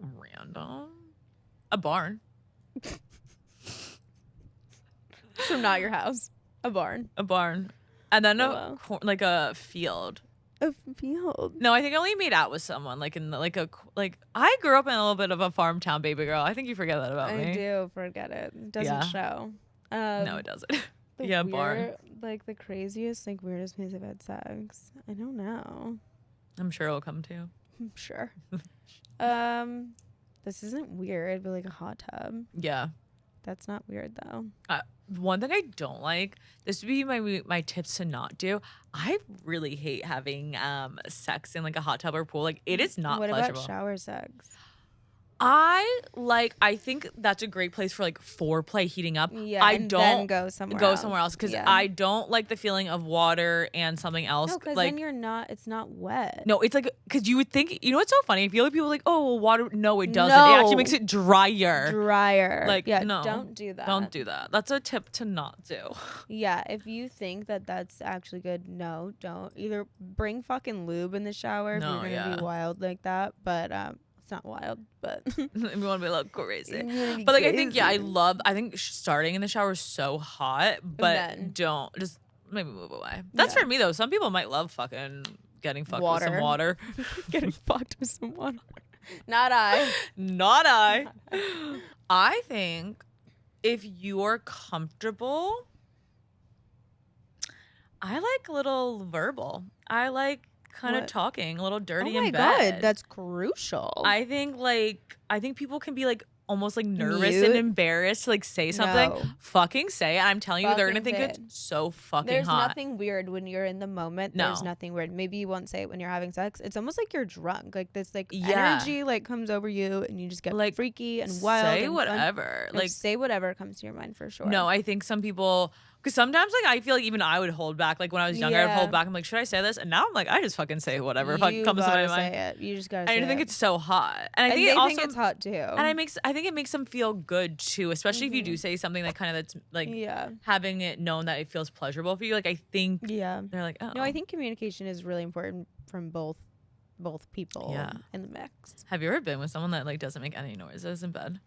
Speaker 2: Random. A barn.
Speaker 1: So not your house. A barn.
Speaker 2: A barn. And then like a field.
Speaker 1: A field.
Speaker 2: No, I think I only made out with someone like in like I grew up in a little bit of a farm town baby girl. I think you forget that about me.
Speaker 1: I do forget it. It doesn't show.
Speaker 2: No, it doesn't. Yeah, barn.
Speaker 1: Like the craziest, like weirdest place I've had sex. I don't know.
Speaker 2: I'm sure it'll come to you.
Speaker 1: I'm sure. This isn't weird, but like a hot tub.
Speaker 2: Yeah.
Speaker 1: That's not weird though.
Speaker 2: One thing I don't like, this would be my tips to not do. I really hate having sex in like a hot tub or pool. Like it is not
Speaker 1: What
Speaker 2: pleasurable.
Speaker 1: about shower sex?
Speaker 2: I think that's a great place for like foreplay, heating up.
Speaker 1: Yeah,
Speaker 2: I
Speaker 1: and
Speaker 2: don't
Speaker 1: then go somewhere else.
Speaker 2: because
Speaker 1: Yeah.
Speaker 2: I don't like the feeling of water and something else.
Speaker 1: No, because
Speaker 2: like
Speaker 1: then it's not wet.
Speaker 2: no, it's like because you would think, you know what's so funny? I feel like people are like, oh, well, water. No, it doesn't.
Speaker 1: No.
Speaker 2: It actually makes it drier.
Speaker 1: Drier.
Speaker 2: Like
Speaker 1: yeah,
Speaker 2: no,
Speaker 1: don't do that.
Speaker 2: Don't do that. That's a tip to not do.
Speaker 1: Yeah, if you think that that's actually good, no, don't. Either bring fucking lube in the shower if
Speaker 2: No,
Speaker 1: you're gonna
Speaker 2: yeah.
Speaker 1: be wild like that, but it's not wild, but
Speaker 2: If you want to be a little crazy.
Speaker 1: You wanna be
Speaker 2: But like I think
Speaker 1: crazy.
Speaker 2: I think starting in the shower is so hot, but
Speaker 1: then-
Speaker 2: don't just maybe move away. That's for me though. Some people might love fucking getting fucked with some water.
Speaker 1: Getting fucked with some water. Not I.
Speaker 2: Not I. I think if you're comfortable, I like a little verbal. I like kind of
Speaker 1: What?
Speaker 2: talking, a little dirty
Speaker 1: Oh my
Speaker 2: in bed.
Speaker 1: god, that's crucial.
Speaker 2: I think people can be like almost like nervous and
Speaker 1: Mute?
Speaker 2: embarrassed to like say something.
Speaker 1: No.
Speaker 2: Fucking say it. I'm telling you, they're gonna
Speaker 1: Fucking
Speaker 2: think
Speaker 1: say
Speaker 2: it's so fucking
Speaker 1: There's
Speaker 2: hot.
Speaker 1: nothing weird when you're in the moment.
Speaker 2: No.
Speaker 1: There's nothing weird. Maybe you won't say it when you're having sex. It's almost like you're drunk. Like this like
Speaker 2: Yeah.
Speaker 1: energy like comes over you and you just get
Speaker 2: Like,
Speaker 1: freaky and wild.
Speaker 2: Say
Speaker 1: and fun.
Speaker 2: whatever.
Speaker 1: No,
Speaker 2: Like
Speaker 1: say whatever comes to your mind for sure.
Speaker 2: no, I think some people, because sometimes like I feel like even I would hold back. Like when I was younger, I'd
Speaker 1: Yeah.
Speaker 2: hold back. I'm like, should I say this? And now I'm like, I just fucking say whatever
Speaker 1: you
Speaker 2: fucking comes to my
Speaker 1: gotta
Speaker 2: mind.
Speaker 1: say it. You just gotta
Speaker 2: I
Speaker 1: say
Speaker 2: think
Speaker 1: it.
Speaker 2: it's so hot, and I
Speaker 1: And
Speaker 2: think
Speaker 1: they
Speaker 2: it also
Speaker 1: think it's hot too.
Speaker 2: and I think it makes them feel good too, especially if you do say something that kind of that's like
Speaker 1: yeah.
Speaker 2: having it known that it feels pleasurable for you. Like I think
Speaker 1: Yeah.
Speaker 2: they're like, oh,
Speaker 1: No, I think communication is really important from both people
Speaker 2: Yeah.
Speaker 1: in the mix.
Speaker 2: Have you ever been with someone that like doesn't make any noises in bed?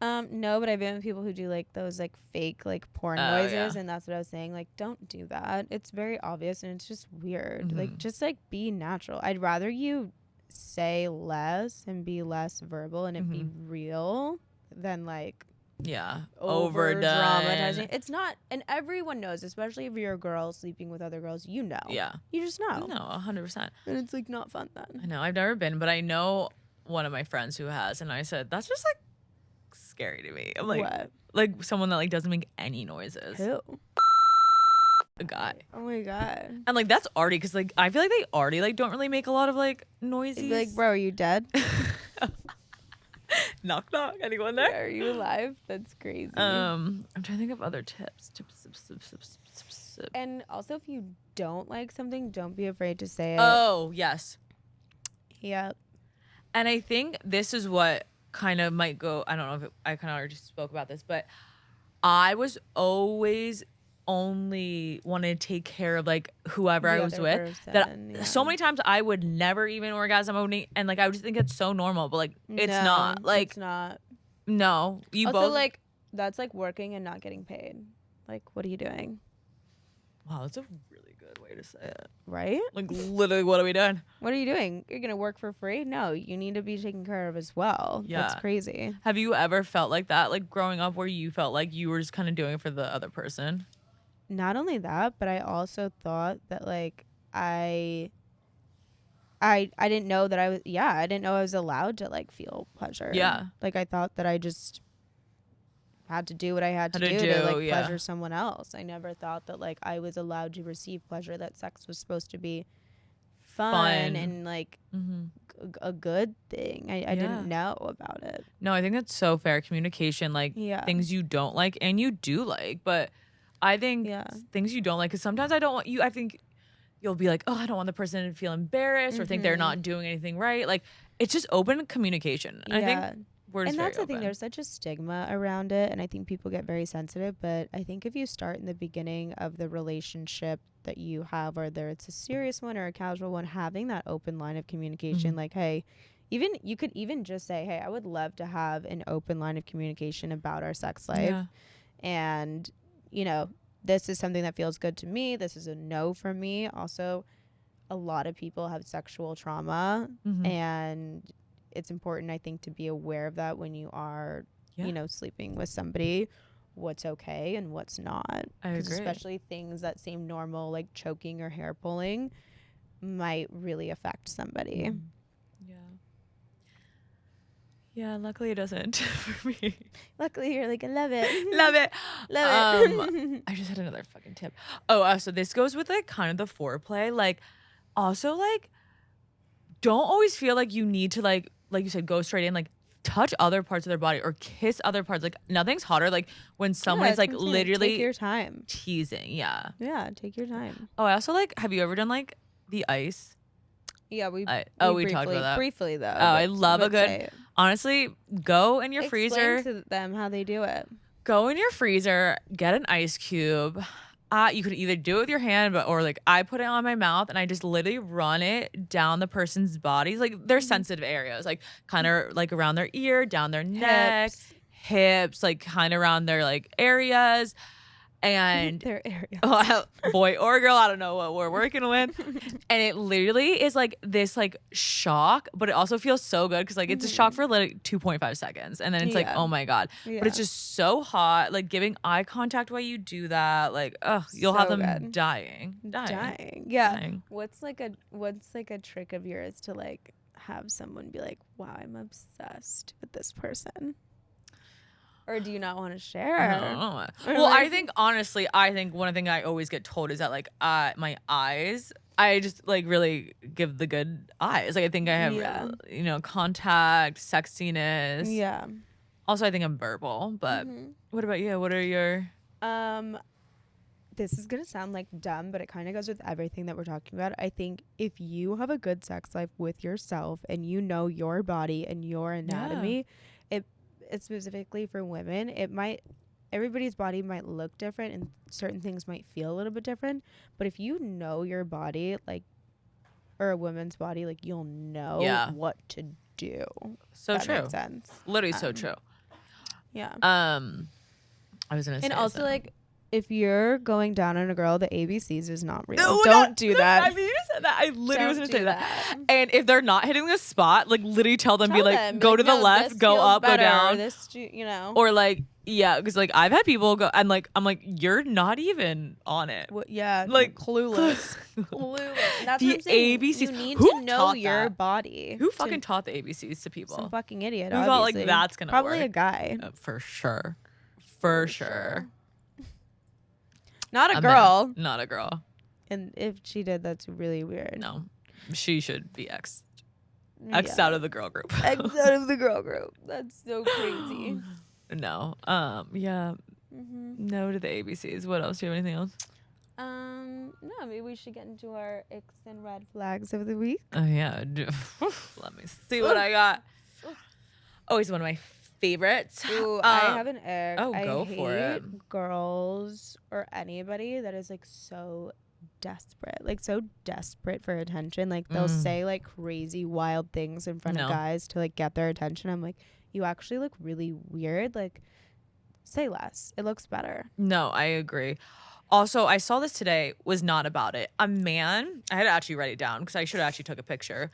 Speaker 1: No, but I've been with people who do like those like fake like porn
Speaker 2: Oh,
Speaker 1: noises,
Speaker 2: yeah.
Speaker 1: and that's what I was saying. Like, don't do that. It's very obvious and it's just weird. Like,
Speaker 2: Mhm.
Speaker 1: just like be natural. I'd rather you say less and be less verbal and it be real than like
Speaker 2: Yeah,
Speaker 1: over
Speaker 2: overdone.
Speaker 1: dramatizing. It's not, and everyone knows, especially if you're a girl sleeping with other girls. You know.
Speaker 2: Yeah,
Speaker 1: You just know.
Speaker 2: no, 100%.
Speaker 1: And it's like not fun
Speaker 2: I
Speaker 1: then.
Speaker 2: know I've never been, but I know one of my friends who has, and I said that's just like scary to me. I'm like,
Speaker 1: What?
Speaker 2: like someone that like doesn't make any noises.
Speaker 1: Who?
Speaker 2: A guy.
Speaker 1: Oh my god.
Speaker 2: And like that's already because like I feel like they already like don't really make a lot of like noises.
Speaker 1: They'd be like, bro, are you dead?
Speaker 2: knock knock. Anyone
Speaker 1: Yeah,
Speaker 2: there?
Speaker 1: are you alive? That's crazy.
Speaker 2: I'm trying to think of other tips. Tips.
Speaker 1: And also, if you don't like something, don't be afraid to say it.
Speaker 2: Oh yes.
Speaker 1: Yeah.
Speaker 2: And I think this is what kind of might go. I don't know if I kind of already spoke about this, but I was always only wanted to take care of like whoever
Speaker 1: The
Speaker 2: I was
Speaker 1: other
Speaker 2: with.
Speaker 1: person, yeah.
Speaker 2: So many times I would never even orgasm, and like I would just think it's so normal, but like it's
Speaker 1: No,
Speaker 2: not. Like
Speaker 1: it's not.
Speaker 2: no, you
Speaker 1: Also,
Speaker 2: both.
Speaker 1: like that's like working and not getting paid. Like, what are you doing?
Speaker 2: Wow, that's a really good way to say it.
Speaker 1: Right?
Speaker 2: Like literally, what are we doing?
Speaker 1: What are you doing? You're gonna work for free? No, you need to be taken care of as well. That's
Speaker 2: Yeah.
Speaker 1: crazy.
Speaker 2: Have you ever felt like that, like growing up, where you felt like you were just kind of doing it for the other person?
Speaker 1: Not only that, but I also thought that like I didn't know that I didn't know I was allowed to like feel pleasure.
Speaker 2: Yeah.
Speaker 1: Like I thought that I just had to do what I had to
Speaker 2: Had to
Speaker 1: do to
Speaker 2: do,
Speaker 1: like
Speaker 2: yeah.
Speaker 1: pleasure someone else. I never thought that like I was allowed to receive pleasure, that sex was supposed to be fun. And like
Speaker 2: Mm-hmm.
Speaker 1: a good thing. I
Speaker 2: Yeah.
Speaker 1: didn't know about it.
Speaker 2: No, I think that's so fair. Communication, like
Speaker 1: Yeah.
Speaker 2: things you don't like and you do like, but I think
Speaker 1: Yeah.
Speaker 2: things you don't like, because sometimes I don't want you. I think you'll be like, oh, I don't want the person to feel embarrassed or think they're not doing anything right. Like it's just open communication. And I think we're just
Speaker 1: And that's
Speaker 2: very
Speaker 1: the thing.
Speaker 2: open.
Speaker 1: There's such a stigma around it, and I think people get very sensitive. But I think if you start in the beginning of the relationship that you have, whether it's a serious one or a casual one, having that open line of communication, like, hey, even you could even just say, hey, I would love to have an open line of communication about our sex life,
Speaker 2: Yeah.
Speaker 1: and you know, this is something that feels good to me. This is a no for me. Also, a lot of people have sexual trauma,
Speaker 2: Mhm.
Speaker 1: and it's important, I think, to be aware of that when you are,
Speaker 2: Yeah.
Speaker 1: you know, sleeping with somebody, what's okay and what's not.
Speaker 2: I
Speaker 1: 'Cause
Speaker 2: agree.
Speaker 1: especially things that seem normal, like choking or hair pulling, might really affect somebody.
Speaker 2: Yeah. Yeah, luckily it doesn't for me.
Speaker 1: Luckily, you're like, I love it.
Speaker 2: Love it.
Speaker 1: Love it.
Speaker 2: I just had another fucking tip. Oh, so this goes with like kind of the foreplay. Like, also like, don't always feel like you need to like you said, go straight in. Like, touch other parts of their body or kiss other parts. Like, nothing's hotter. Like when someone is like literally
Speaker 1: take your time.
Speaker 2: teasing. Yeah.
Speaker 1: Yeah, take your time.
Speaker 2: Oh, I also like. Have you ever done like the ice?
Speaker 1: Yeah, we
Speaker 2: we talked about that
Speaker 1: briefly though.
Speaker 2: Oh, I love a good. Honestly, go in your freezer.
Speaker 1: Explain to them how they do it.
Speaker 2: Go in your freezer, get an ice cube. You could either do it with your hand, or like I put it on my mouth and I just literally run it down the person's bodies, like their sensitive areas, like kind of like around their ear, down their neck, hips, like kind of around their like areas. And
Speaker 1: their area,
Speaker 2: boy or girl, I don't know what we're working with. And it literally is like this like shock, but it also feels so good because like it's a shock for like 2.5 seconds, and then it's like, oh my god. But it's just so hot. Like giving eye contact while you do that, like you'll have them dying.
Speaker 1: Yeah. Dying. What's like a trick of yours to like have someone be like, wow, I'm obsessed with this person? Or do you not want to share?
Speaker 2: Well, like, I think honestly, one thing I always get told is that like my eyes, I just like really give the good eyes. Like I think I have contact, sexiness.
Speaker 1: Yeah.
Speaker 2: Also, I think I'm verbal. But what about you? What are your?
Speaker 1: This is gonna sound like dumb, but it kind of goes with everything that we're talking about. I think if you have a good sex life with yourself and you know your body and your anatomy, it's specifically for women, everybody's body might look different and certain things might feel a little bit different, but if you know your body, like, or a woman's body, like, you'll know what to do.
Speaker 2: So
Speaker 1: that
Speaker 2: true.
Speaker 1: Makes sense.
Speaker 2: Literally so true.
Speaker 1: Yeah.
Speaker 2: I was gonna say,
Speaker 1: and also like, if you're going down on a girl, the ABCs is not real. No, don't do that.
Speaker 2: I mean, you said that. I literally was going to say that. And if they're not hitting the spot, like literally tell them, be like, go to the left, go up, go down. Or like, yeah, because like I've had people go and like, I'm like, you're not even on it.
Speaker 1: Well, yeah.
Speaker 2: Like
Speaker 1: clueless. Clueless. And that's
Speaker 2: the
Speaker 1: what I'm saying.
Speaker 2: ABCs.
Speaker 1: You need to know your body.
Speaker 2: Who fucking taught the ABCs to people?
Speaker 1: Some fucking idiot.
Speaker 2: Who thought like that's going to work?
Speaker 1: Probably a guy.
Speaker 2: For sure. For sure.
Speaker 1: Not a girl.
Speaker 2: Not a girl.
Speaker 1: And if she did, that's really weird.
Speaker 2: No. She should be X'd out of the girl group.
Speaker 1: X'd out of the girl group. That's so crazy.
Speaker 2: No. Yeah. No to the ABCs. What else? Do you have anything else?
Speaker 1: No, maybe we should get into our X and red flags of the week.
Speaker 2: Oh, yeah. Let me see what I got. Oh, he's one of my favorites.
Speaker 1: Ooh, I have an egg.
Speaker 2: Go for it.
Speaker 1: Girls or anybody that is like so desperate for attention. Like they'll say like crazy wild things in front of guys to like get their attention. I'm like, you actually look really weird. Like, say less. It looks better.
Speaker 2: No, I agree. Also, I saw this today, was not about it. A man, I had to actually write it down because I should have actually took a picture.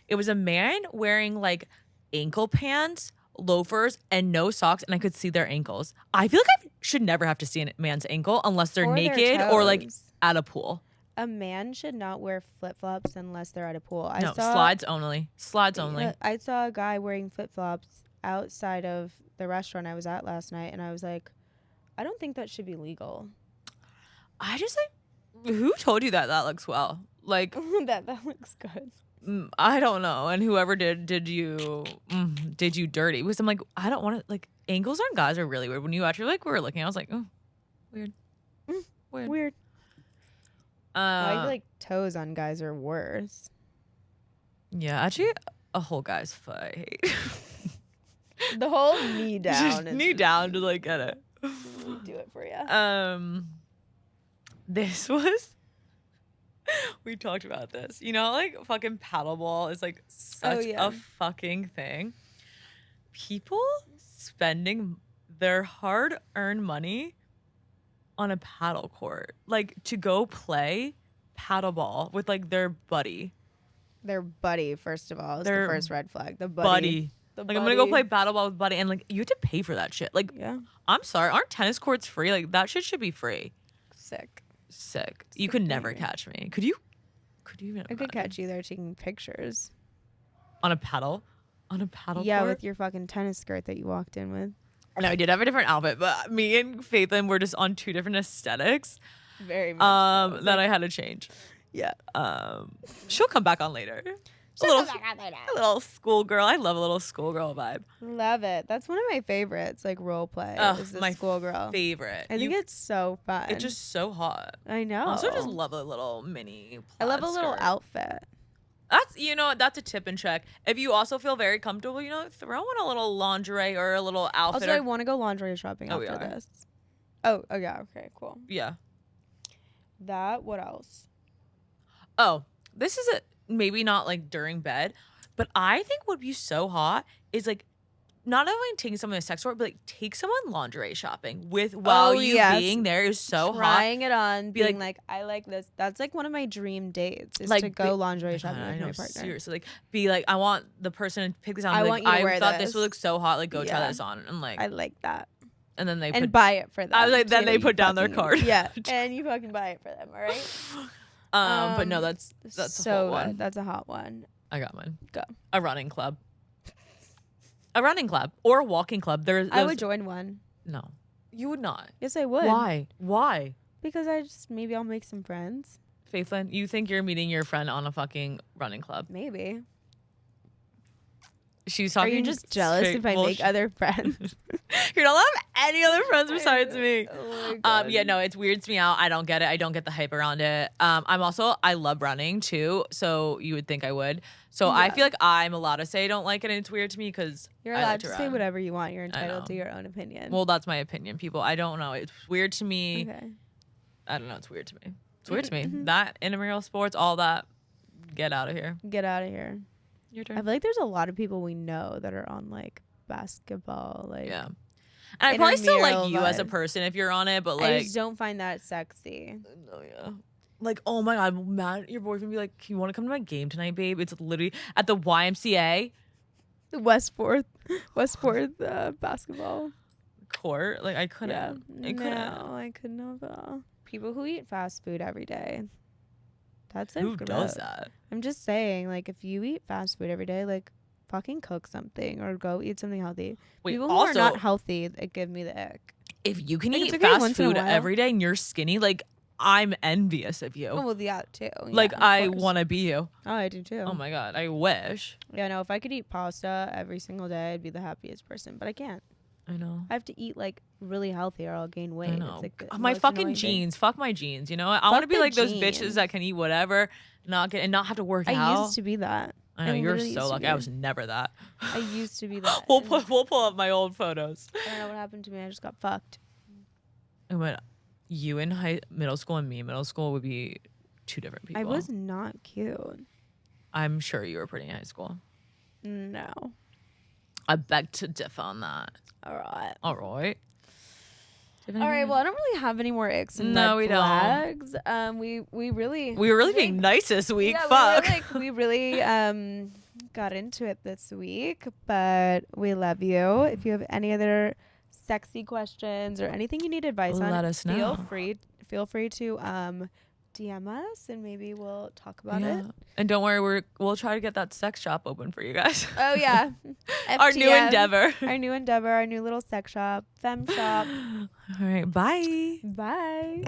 Speaker 2: It was a man wearing like ankle pants, loafers, and no socks, and I could see their ankles. I feel like I should never have to see a man's ankle unless they're naked or like at a pool.
Speaker 1: A man should not wear flip-flops unless they're at a pool.
Speaker 2: Slides only. Slides only.
Speaker 1: I saw a guy wearing flip-flops outside of the restaurant I was at last night, and I was like, I don't think that should be legal.
Speaker 2: I just like, who told you that looks well? Like
Speaker 1: that looks good.
Speaker 2: I don't know. And whoever did you dirty? Because I'm like, I don't want to, like, ankles on guys are really weird. When you actually like were looking, I was like, oh, weird.
Speaker 1: Weird. I feel like toes on guys are worse.
Speaker 2: Yeah, actually, a whole guy's foot I hate.
Speaker 1: The whole knee down.
Speaker 2: Just knee down to like get it.
Speaker 1: Do it for you.
Speaker 2: This was. We talked about this. You know, like fucking paddleball is like such a fucking thing. People spending their hard-earned money on a paddle court, like to go play paddleball with like their buddy.
Speaker 1: Their buddy, first of all, is the first red flag. The
Speaker 2: buddy. Like, I'm gonna go play paddleball with buddy, and like you have to pay for that shit. Like, I'm sorry, aren't tennis courts free? Like that shit should be free.
Speaker 1: Sick.
Speaker 2: You could never catch me. Could you? Could you even?
Speaker 1: I could catch you there taking pictures
Speaker 2: on a paddle. On a paddle
Speaker 1: Yeah,
Speaker 2: court?
Speaker 1: with your fucking tennis skirt that you walked in with.
Speaker 2: I know I did have a different outfit, but me and Faithlin were just on two different aesthetics.
Speaker 1: Very much. So.
Speaker 2: That I had to change.
Speaker 1: Yeah.
Speaker 2: She'll come back on later. A little schoolgirl. I love a little schoolgirl vibe.
Speaker 1: Love it. That's one of my favorites. Like role play is the
Speaker 2: my
Speaker 1: schoolgirl.
Speaker 2: favorite.
Speaker 1: I think it's so fun.
Speaker 2: It's just so hot.
Speaker 1: I know.
Speaker 2: I also just love a little mini.
Speaker 1: I love a little
Speaker 2: skirt.
Speaker 1: outfit.
Speaker 2: That's a tip and check. If you also feel very comfortable, throw in a little lingerie or a little outfit.
Speaker 1: Also, I want to go lingerie shopping
Speaker 2: Oh,
Speaker 1: after
Speaker 2: we are.
Speaker 1: this. Oh, yeah. Okay, cool.
Speaker 2: Yeah.
Speaker 1: What else?
Speaker 2: Oh, this is maybe not like during bed, but I think would be so hot is like not only taking someone to a sex store, but like take someone lingerie shopping while being there is so hot.
Speaker 1: Trying it on, being like, I like this. That's like one of my dream dates is
Speaker 2: like
Speaker 1: to go lingerie shopping with my partner.
Speaker 2: Seriously, like be like, I want the person to pick this on.
Speaker 1: I want you to wear
Speaker 2: thought
Speaker 1: this.
Speaker 2: this would look so hot. Like go try this on, and like
Speaker 1: I like that.
Speaker 2: And then
Speaker 1: buy it for them.
Speaker 2: I was like, then
Speaker 1: too.
Speaker 2: they put down their card.
Speaker 1: Yeah, and you fucking buy it for them. All right.
Speaker 2: But no, that's
Speaker 1: so
Speaker 2: a hot one.
Speaker 1: good. That's a hot one.
Speaker 2: I got mine.
Speaker 1: Go.
Speaker 2: A running club. A running club or a walking club.
Speaker 1: I would join one.
Speaker 2: No, you would not.
Speaker 1: Yes, I would.
Speaker 2: Why?
Speaker 1: Because maybe I'll make some friends.
Speaker 2: Faithlin, you think you're meeting your friend on a fucking running club?
Speaker 1: Maybe.
Speaker 2: She's talking.
Speaker 1: Are you just jealous if I make other friends?
Speaker 2: You're not allowed to have any other friends besides me.
Speaker 1: Oh my God.
Speaker 2: Yeah, no, it weirds me out. I don't get it. I don't get the hype around it. I love running too, so you would think I would. So I feel like I'm allowed to say I don't like it, and it's weird to me because
Speaker 1: you're allowed to say whatever you want. You're entitled to your own opinion.
Speaker 2: Well, that's my opinion, people. I don't know. It's weird to me.
Speaker 1: Okay.
Speaker 2: I don't know. It's weird to me. It's weird to me. That intramural sports, all that. Get out of here.
Speaker 1: Get out of here.
Speaker 2: Your turn.
Speaker 1: I feel like there's a lot of people we know that are on like basketball, like
Speaker 2: yeah. And I probably still like you as a
Speaker 1: vibes.
Speaker 2: person if you're on it, but like
Speaker 1: I just don't find that sexy.
Speaker 2: no, yeah. Like, oh my God, I'm mad at your boyfriend be like, you want to come to my game tonight, babe? It's literally at the YMCA.
Speaker 1: The Westport basketball
Speaker 2: Court. Like, I couldn't.
Speaker 1: Yeah. No, I couldn't have. People who eat fast food every day. That's
Speaker 2: Who does that?
Speaker 1: I'm just saying, like, if you eat fast food every day, like, fucking cook something or go eat something healthy.
Speaker 2: Wait,
Speaker 1: people who
Speaker 2: also,
Speaker 1: are not healthy, they give me the ick.
Speaker 2: If you can
Speaker 1: Like,
Speaker 2: eat
Speaker 1: it's okay
Speaker 2: fast
Speaker 1: once in a
Speaker 2: food
Speaker 1: while.
Speaker 2: every day and you're skinny, like, I'm envious of you.
Speaker 1: Oh, well, yeah, too.
Speaker 2: Like,
Speaker 1: Yeah, of
Speaker 2: I
Speaker 1: course.
Speaker 2: want to be you.
Speaker 1: Oh, I do too.
Speaker 2: Oh my God, I wish.
Speaker 1: Yeah, no, if I could eat pasta every single day, I'd be the happiest person. But I can't.
Speaker 2: I know.
Speaker 1: I have to eat like really healthy or I'll gain weight.
Speaker 2: I know.
Speaker 1: It's like the
Speaker 2: My
Speaker 1: most
Speaker 2: fucking
Speaker 1: annoying thing.
Speaker 2: jeans. Fuck my jeans. You know, I want to be
Speaker 1: the
Speaker 2: like those
Speaker 1: jeans.
Speaker 2: bitches that can eat whatever, and not have to work out.
Speaker 1: I used to be that.
Speaker 2: I know you're
Speaker 1: literally used
Speaker 2: so
Speaker 1: to
Speaker 2: lucky.
Speaker 1: be.
Speaker 2: I was never that.
Speaker 1: I used to be that.
Speaker 2: We'll pull up my old photos.
Speaker 1: I don't know what happened to me. I just got fucked.
Speaker 2: I went. You in middle school and me in middle school would be two different people.
Speaker 1: I was not cute.
Speaker 2: I'm sure you were pretty in high school.
Speaker 1: No.
Speaker 2: I beg to differ on that.
Speaker 1: All right.
Speaker 2: All right.
Speaker 1: All right. Well, I don't really have any more icks and
Speaker 2: No,
Speaker 1: red
Speaker 2: we don't.
Speaker 1: flags. We really
Speaker 2: We were really being nice this week.
Speaker 1: yeah,
Speaker 2: Fuck.
Speaker 1: we really got into it this week, but we love you. If you have any other sexy questions or anything you need advice on,
Speaker 2: Let us know.
Speaker 1: Feel free to DM us and maybe we'll talk about it.
Speaker 2: And don't worry, we'll try to get that sex shop open for you guys.
Speaker 1: Oh yeah.
Speaker 2: Our new
Speaker 1: FTM,
Speaker 2: endeavor.
Speaker 1: our new little sex shop, femme shop.
Speaker 2: All right, bye.
Speaker 1: Bye.